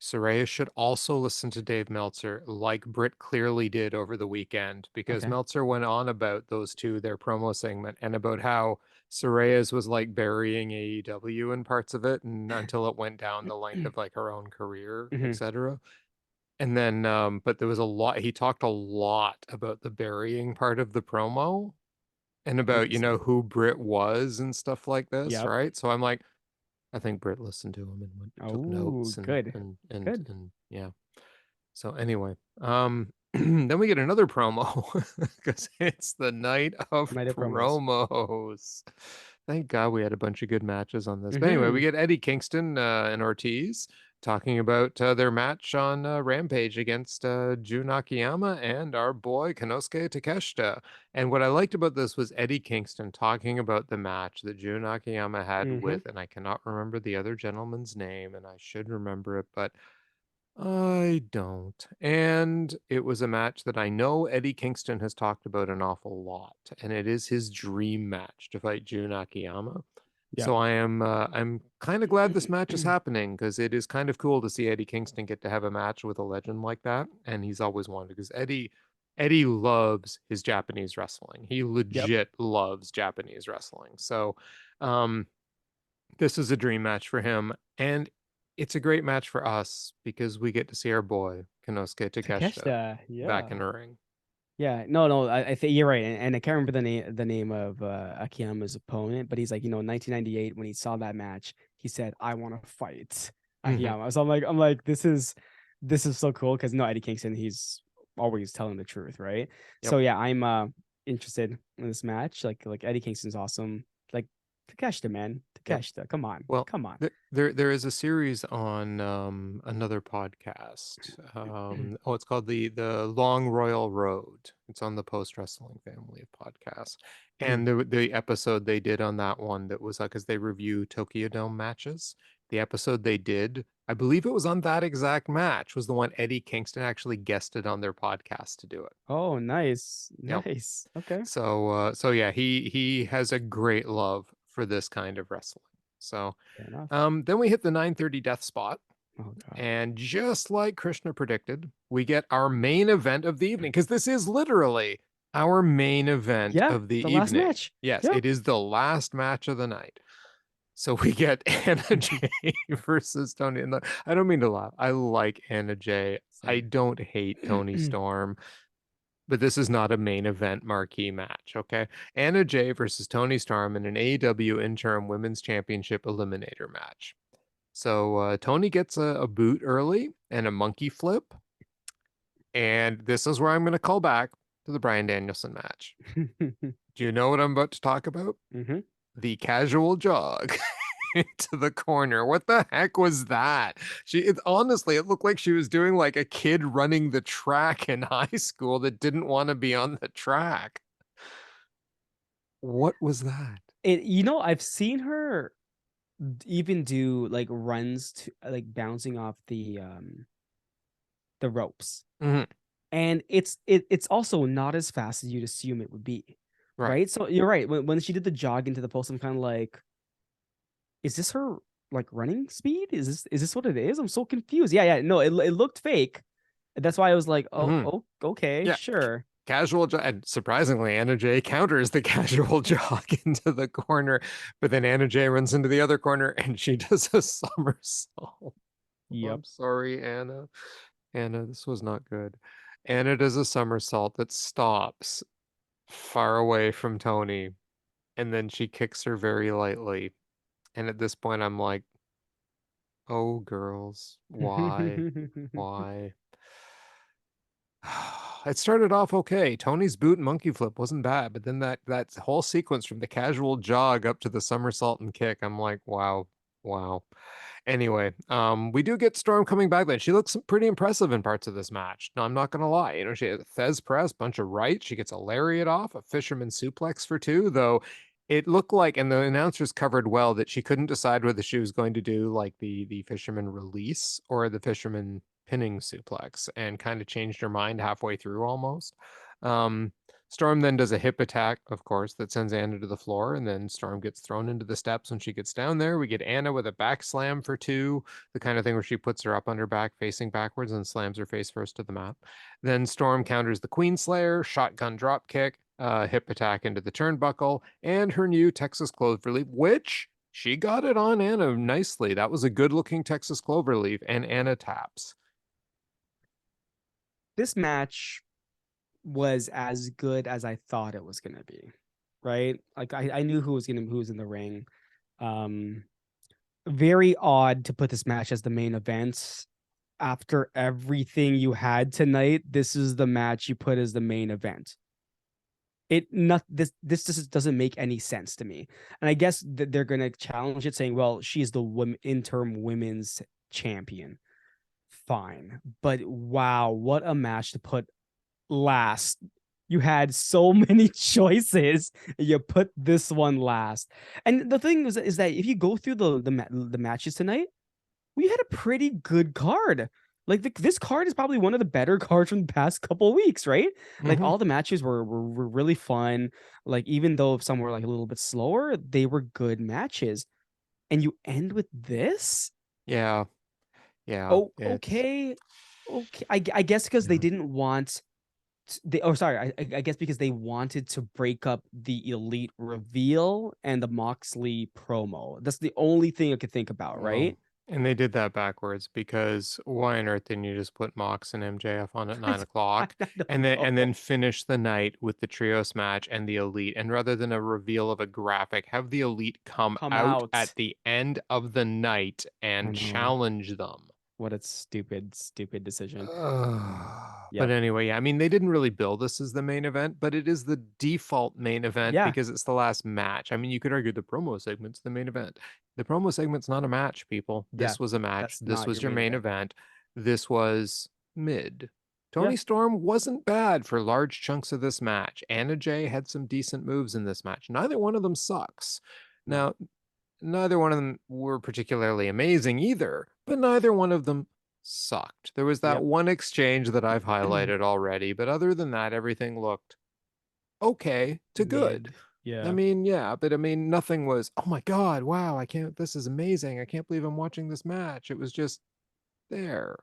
Soraya should also listen to Dave Meltzer like Britt clearly did over the weekend, because Okay. Meltzer went on about those two, their promo segment, and about how Soraya's was like burying AEW in parts of it, and until it went down the length of like her own career, Hmm. etc. And then but there was a lot, he talked a lot about the burying part of the promo, and about, Interesting. who Britt was and stuff like this, Yep. right? So I'm like, I think Britt listened to him and took Oh, notes, and good. Good. yeah. So anyway, then we get another promo because it's the night of Night of promos. promos. Thank God we had a bunch of good matches on this. But anyway, we Hmm. get Eddie Kingston and Ortiz talking about their match on Rampage against Jun Akiyama and our boy Konosuke Takeshita. And what I liked about this was Eddie Kingston talking about the match that Jun Akiyama had Hmm. with, and I cannot remember the other gentleman's name, and I should remember it, but I don't. And it was a match that I know Eddie Kingston has talked about an awful lot, and it is his dream match to fight Jun Akiyama. Yep. So I'm kind of glad this match is happening, because it is kind of cool to see Eddie Kingston get to have a match with a legend like that, and he's always wanted, because Eddie loves his Japanese wrestling. He Yep. legit loves Japanese wrestling. So um this is a dream match for him, and it's a great match for us because we get to see our boy Konosuke Takeshita Takeshita. back Yeah. in the ring. Yeah, no, no, I think you're right, and I can't remember the name of Akiyama's opponent, but he's like, 1998 when he saw that match, he said, "I want to fight Hmm. Akiyama." So I'm like, this is so cool because no, Eddie Kingston, he's always telling the truth, right? Yep. So yeah, I'm interested in this match. Like Eddie Kingston's awesome. Like Takeshita, man, Yep. Takeshita, come on, Well, come on. there is a series on another podcast. Oh, it's called the Long Royal Road. It's on the Post Wrestling family of podcasts. Mhm. And the episode they did on that one, that was because they review Tokyo Dome matches. The episode they did, I believe it was on that exact match, was the one Eddie Kingston actually guested on their podcast to do it. Oh, nice, Yep. nice. Okay, So yeah, he has a great love for this kind of wrestling. So fair enough. then we hit the 9:30 death spot. Oh God. And just like Krishna predicted, we get our main event of the evening, because this is literally our main event Yeah, of the the last evening. match. Yes, Yep. it is the last match of the night. So we get Anna Jay versus Tony. And I don't mean to laugh. I like Anna Jay. I Same. don't hate Toni Storm, but this is not a main event marquee match, okay? Anna Jay versus Toni Storm in an AEW Interim Women's Championship Eliminator match. So Toni gets a boot early and a monkey flip. And this is where I'm going to call back to the Bryan Danielson match. Do you know what I'm about to talk about? Hmm. The casual jog into the corner. What the heck was that? Honestly, it looked like she was doing like a kid running the track in high school that didn't want to be on the track. What was that? I've seen her even do like runs to like bouncing off the ropes. Mhm. And it's also not as fast as you'd assume it would be. Right. Right? So you're right. When she did the jog into the post, I'm kind of like, is this her like running speed? Is this what it is? I'm so confused. Yeah, yeah. No, it looked fake. That's why I was like, Mhm. oh, okay, Yeah. sure. Casual jog, and surprisingly, Anna Jay counters the casual jog into the corner, but then Anna Jay runs into the other corner and she does a somersault. Yep. I'm sorry, Anna. Anna, this was not good. Anna does a somersault that stops far away from Toni, and then she kicks her very lightly. And at this point, I'm like, oh, girls, why? Why? It started off okay. Tony's boot and monkey flip wasn't bad, but then that whole sequence from the casual jog up to the somersault and kick, I'm like, wow. Wow. Anyway, we do get Storm coming back then. She looks pretty impressive in parts of this match. No, I'm not gonna lie. You know, she has a Thez press, bunch of right. She gets a lariat off, a fisherman suplex for two, though it looked like, and the announcers covered well, that she couldn't decide whether she was going to do like the fisherman release or the fisherman pinning suplex, and kind of changed her mind halfway through almost. Um, Storm then does a hip attack, of course, that sends Anna to the floor, and then Storm gets thrown into the steps when she gets down there. We get Anna with a back slam for two, the kind of thing where she puts her up on her back, facing backwards, and slams her face first to the mat. Then Storm counters the Queen Slayer, shotgun drop kick, hip attack into the turnbuckle, and her new Texas Cloverleaf, which she got it on Anna nicely. That was a good looking Texas Cloverleaf, and Anna taps. This match was as good as I thought it was gonna be, right? Like I knew who was in the ring. Um, Very odd to put this match as the main event. After everything you had tonight, this is the match you put as the main event. This just doesn't make any sense to me. And I guess that they're gonna challenge it, saying, "Well, she's the interim women's champion." Fine, but wow, what a match to put last. You had so many choices, and you put this one last. And the thing is that if you go through the matches tonight, we had a pretty good card. Like this card is probably one of the better cards from the past couple of weeks, right? Like Mm-hmm. all the matches were really fun. Like even though some were like a little bit slower, they were good matches. And you end with this? Yeah, yeah, Oh, it's okay. Okay. I guess because they yeah. didn't want they oh sorry, I guess because they wanted to break up the Elite reveal and the Moxley promo. That's the only thing I could think about, Well, right? and they did that backwards because why on earth didn't you just put Mox and MJF on at I, 9 o'clock I and don't then know. finish the night with the trios match and the Elite, and rather than a reveal of a graphic, have the Elite come Come out at out. the end of the night I and know. challenge them. What a stupid decision. But Yep. anyway, yeah, I mean, they didn't really build this as the main event, but it is the default main event Yeah. because it's the last match. I mean, you could argue the promo segment's the main event. The promo segment's not a match, people. Yeah. This was a match. That's This not was your your main main event. event. This was mid. Yeah. Toni Storm wasn't bad for large chunks of this match. Anna Jay had some decent moves in this match. Neither one of them sucks. No. Now, neither one of them were particularly amazing either, but neither one of them sucked. There was that Yep. one exchange that I've highlighted already, but other than that, everything looked okay to good. Mid. I Yeah. mean, yeah, but I mean, nothing was, oh my God, wow, I can't, this is amazing. I can't believe I'm watching this match. It was just there.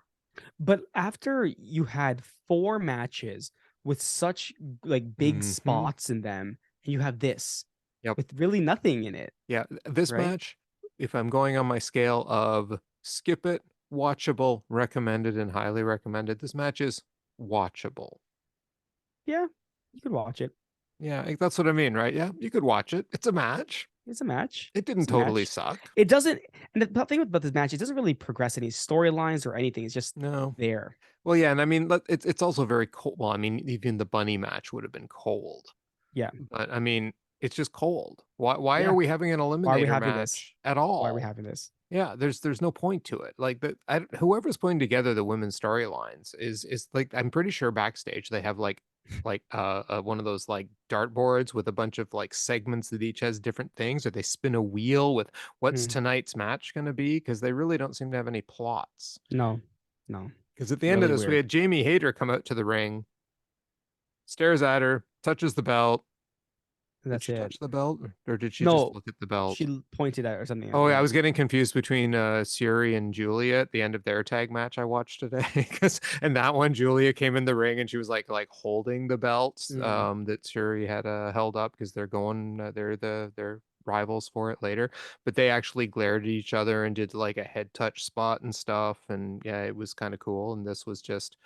But after you had four matches with such like big Hmm. spots in them, and you have this Yep. with really nothing in it, Yeah. This right? match, if I'm going on my scale of skip it, watchable, recommended, and highly recommended, this match is watchable. Yeah, you could watch it. Yeah, that's what I mean, right? Yeah, you could watch it. It's a match. It's a match. It didn't It's a totally match. suck. It doesn't, and the thing about this match, it doesn't really progress any storylines or anything. It's just No. there. Well, yeah, and I mean, it's also very cold. Well, I mean, even the bunny match would have been cold, Yeah, but I mean, it's just cold. Why are yeah. we having an Why are we eliminator having this? match at Why are we all? having this? Yeah, there's no point to it. Like whoever's putting together the women's storylines is like, I'm pretty sure backstage they have like one of those like dartboards with a bunch of like segments that each has different things, or they spin a wheel with what's Hmm. tonight's match going to be, because they really don't seem to have any plots. No, no. Because at the end of Really this, we weird. had Jamie Hayter come out to the ring, stares at her, touches the belt. Did That's she it. touch the belt, or did she just No, look at the belt? she pointed at or something. Oh yeah, I Yeah. was getting confused between Suri and Julia at the end of their tag match I watched today. Because and that one, Julia came in the ring and she was like holding the belts Mm. that Suri had held up, because they're going they're rivals for it later. But they actually glared at each other and did like a head touch spot and stuff, and yeah, it was kind of cool. And this was just,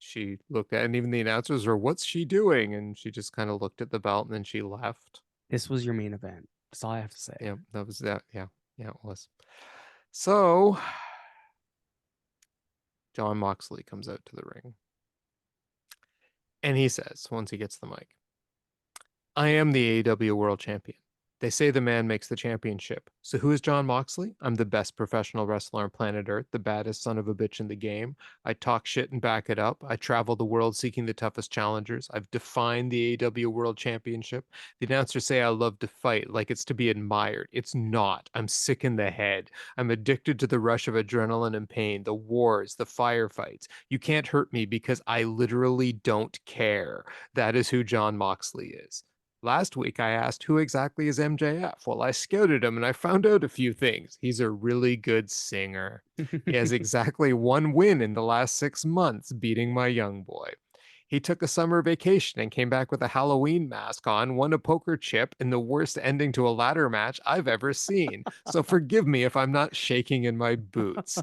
she looked at, and even the announcers were, "What's she doing?" And she just kind of looked at the belt and then she left. This was your main event. That's all I have to say. Yeah, that was that. Yeah, yeah, it was. So Jon Moxley comes out to the ring and he says, once he gets the mic, "I am the AEW World Champion. They say the man makes the championship. So who is Jon Moxley? I'm the best professional wrestler on planet Earth, the baddest son of a bitch in the game. I talk shit and back it up. I travel the world seeking the toughest challengers. I've defined the AEW World Championship. The announcers say I love to fight like it's to be admired. It's not. I'm sick in the head. I'm addicted to the rush of adrenaline and pain, the wars, the firefights. You can't hurt me because I literally don't care. That is who Jon Moxley is. Last week, I asked who exactly is MJF. Well, I scouted him and I found out a few things. He's a really good singer. He has exactly one win in the last 6 months, beating my young boy. He took a summer vacation and came back with a Halloween mask on, won a poker chip, and the worst ending to a ladder match I've ever seen. So forgive me if I'm not shaking in my boots.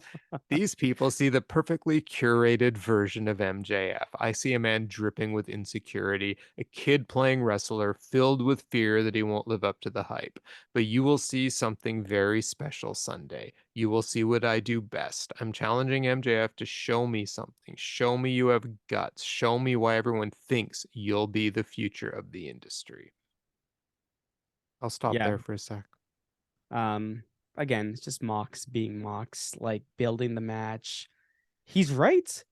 These people see the perfectly curated version of MJF. I see a man dripping with insecurity, a kid playing wrestler filled with fear that he won't live up to the hype. But you will see something very special Sunday. You will see what I do best. I'm challenging MJF to show me something. Show me you have guts. Show me why everyone thinks you'll be the future of the industry. I'll stop Yeah. there for a sec. Um, Again, it's just Mox being Mox, like building the match. He's right.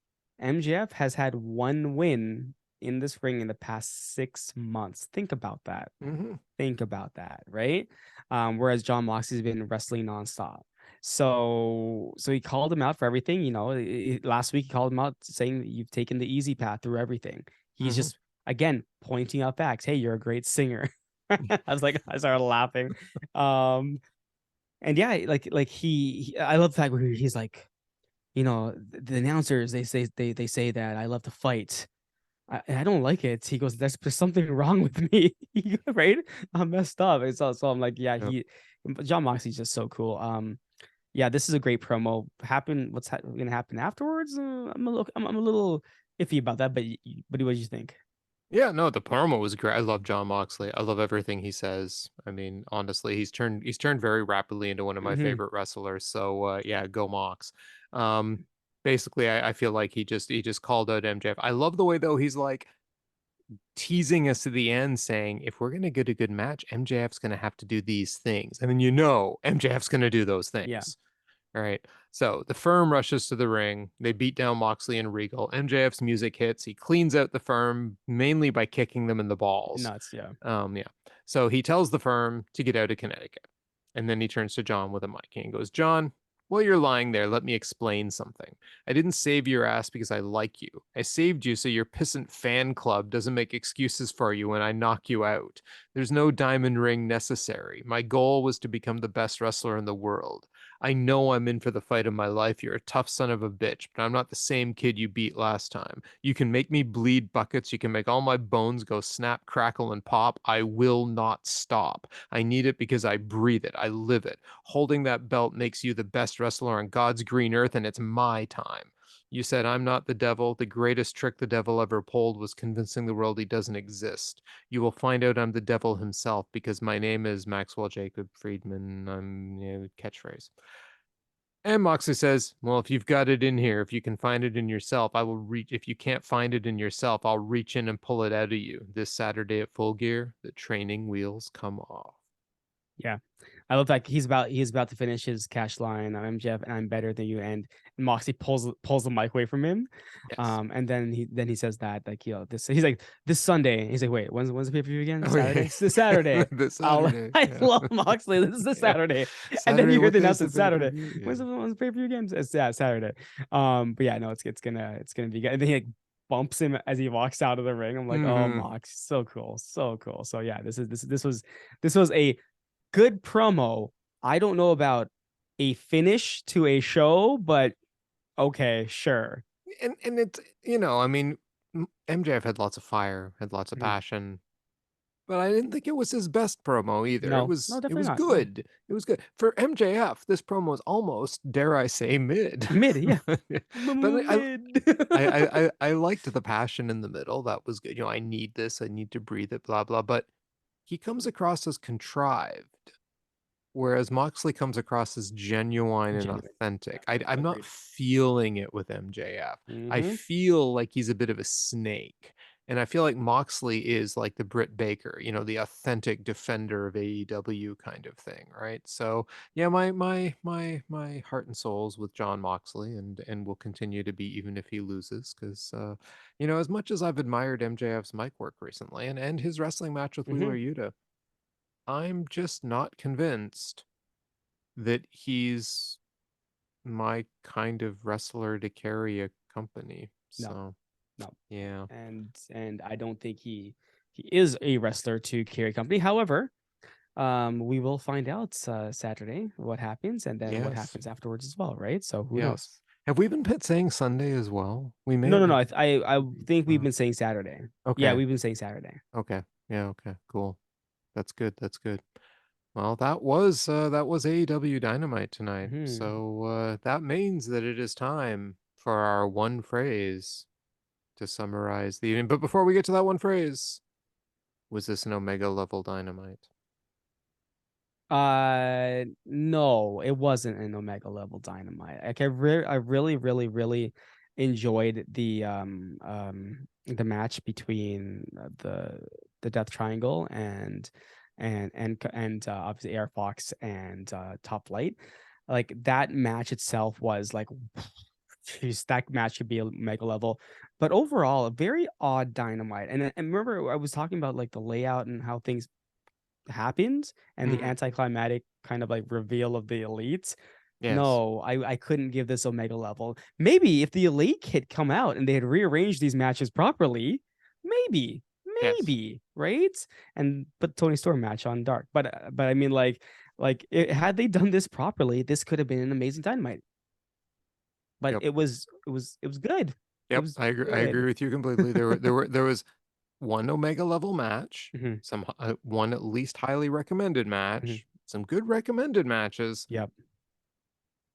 MJF has had one win in this ring in the past 6 months. Think about that. Mm-hmm. Think about that, right? Whereas Jon Moxley's been wrestling nonstop. So he called him out for everything. Last week he called him out saying that you've taken the easy path through everything. He's Mm-hmm. just again pointing out facts. Hey, you're a great singer. I started laughing. And yeah, I love the fact where he's like, the announcers they say that I love to fight. I don't like it. He goes, there's something wrong with me, right? I'm messed up. So I'm like, yeah, Yep. Jon Moxley's just so cool. Yeah, this is a great promo. What's gonna happen afterwards? I'm a little iffy about that, but what do you think? Yeah, no, the promo was great. I love Jon Moxley. I love everything he says. I mean, honestly, he's turned very rapidly into one of my Hmm. favorite wrestlers. So yeah, go Mox. Um, basically, I feel like he just called out MJF. I love the way though he's like teasing us to the end, saying if we're gonna get a good match, MJF's gonna have to do these things, and then MJF's gonna do those Yeah, things. All right. So the firm rushes to the ring. They beat down Moxley and Regal. MJF's music hits. He cleans out the firm mainly by kicking them in the balls. nuts. Yeah, Yeah. So he tells the firm to get out of Connecticut. And then he turns to John with a mic and he goes, John, while you're lying there, let me explain something. I didn't save your ass because I like you. I saved you so your pissant fan club doesn't make excuses for you when I knock you out. There's no diamond ring necessary. My goal was to become the best wrestler in the world. I know I'm in for the fight of my life. You're a tough son of a bitch, but I'm not the same kid you beat last time. You can make me bleed buckets. You can make all my bones go snap, crackle, and pop. I will not stop. I need it because I breathe it. I live it. Holding that belt makes you the best wrestler on God's green earth, and it's my time. You said I'm not the devil. The greatest trick the devil ever pulled was convincing the world he doesn't exist. You will find out I'm the devil himself because my name is Maxwell Jacob Friedman. I'm catchphrase. And Moxley says, well, if you've got it in here, if you can find it in yourself, I will reach. If you can't find it in yourself, I'll reach in and pull it out of you. This Saturday at Full Gear, the training wheels come off. yeah. I love that he's about to finish his cash line. I'm MJF and I'm better than you. And Moxie pulls the mic away from him. Yes. And then he says that like this he's like this Sunday. He's like, wait, when's the pay per view again? Oh, yeah. Saturday. It's this Saturday. This I'll Saturday. I Yeah. love Moxley. This is this Yeah. Saturday. And then Saturday, you hear what the day is the announcement Saturday. pay-per-view? When's Yeah. the pay per view again? Yeah, Saturday. But yeah, no, it's gonna be good. And then he like bumps him as he walks out of the ring. I'm like, oh, Mm-hmm. Mox, so cool, so cool. So yeah, this was a good promo. I don't know about a finish to a show, but okay, sure. And it's, I mean, MJF had lots of fire, had lots of Mhm. passion, but I didn't think it was his best promo either. It No, was no, it definitely was not. No. good. It was good. For MJF, this promo is almost, dare I say, mid. Mid, yeah. But Mid. I liked the passion in the middle. That was good. I need this, I need to breathe it, blah blah. But he comes across as contrived. Whereas Moxley comes across as genuine and Genuine. authentic. I'm not Agreed. feeling it with MJF. I Mm-hmm. feel like he's a bit of a snake. And I feel like Moxley is like the Britt Baker, the authentic defender of AEW kind of thing, right? So yeah, my heart and soul's with Jon Moxley, and will continue to be even if he loses, because as much as I've admired MJF's mic work recently and his wrestling match with Hmm. Wheeler Yuta, I'm just not convinced that he's my kind of wrestler to carry a company. No, So no, yeah. and I don't think he is a wrestler to carry company. However, we will find out Saturday what happens, and then what Yes. happens afterwards as well, right? So who Yes. knows? Have we been saying Sunday as well? We may No, have no, no. been. I think we've uh, been saying Saturday. Yeah, okay. we've been saying Saturday. Okay. Yeah, okay. Cool. That's good. That's good. Well, that was AEW Dynamite tonight. Hmm. So that means that it is time for our one phrase to summarize the evening. But before we get to that one phrase, was this an Omega level Dynamite? No, it wasn't an Omega level Dynamite. Like I really, really, really enjoyed the match between the Death Triangle and obviously Air Fox and Top Flight. Like that match itself was like, geez, that match could be a mega level. But overall, a very odd Dynamite. And remember, I was talking about like the layout and how things happened and the Mhm. anticlimactic kind of like reveal of the elites. Yes. No, I couldn't give this Omega level. Maybe if the elite had come out and they had rearranged these matches properly, maybe, Yes. maybe, right? And but Tony Storm match on Dark. But I mean had they done this properly, this could have been an amazing Dynamite. But Yep. it was good. It Yep. was I agree good. with you completely. There was one Omega level match, Mhm, one at least highly recommended mhm. match, some good recommended matches, Yep.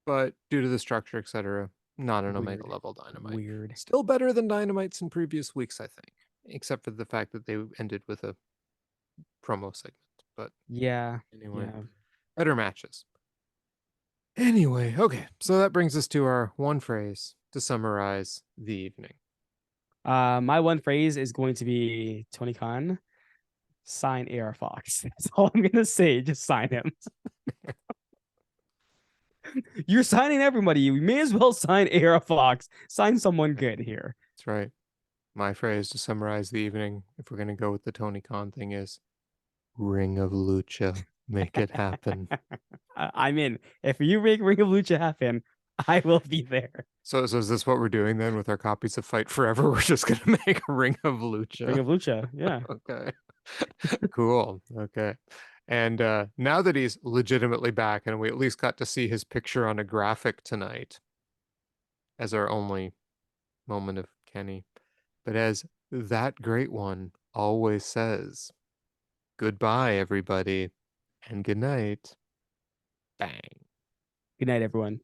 but due to the structure, etc., not an Omega Weird. level Dynamite. Weird. Still better than Dynamites in previous weeks, I think, except for the fact that they ended with a promo segment. But Yeah. anyway, Yeah. better matches. Anyway, okay, so that brings us to our one phrase to summarize the evening. My one phrase is going to be Tony Khan, sign AR Fox. That's all I'm gonna say. Just sign him. You're signing everybody. You may as well sign AR Fox. Sign someone good here. That's right. My phrase to summarize the evening, if we're going to go with the Tony Khan thing, is Ring of Lucha. Make it happen. I'm in. If you make Ring of Lucha happen, I will be there. So is this what we're doing then with our copies of Fight Forever? We're just going to make a Ring of Ring Lucha. of Lucha. Yeah. Okay. Cool. Okay. And now that he's legitimately back, and we at least got to see his picture on a graphic tonight as our only moment of Kenny, but as that great one always says, goodbye, everybody, and good night. Bang. Good night, everyone.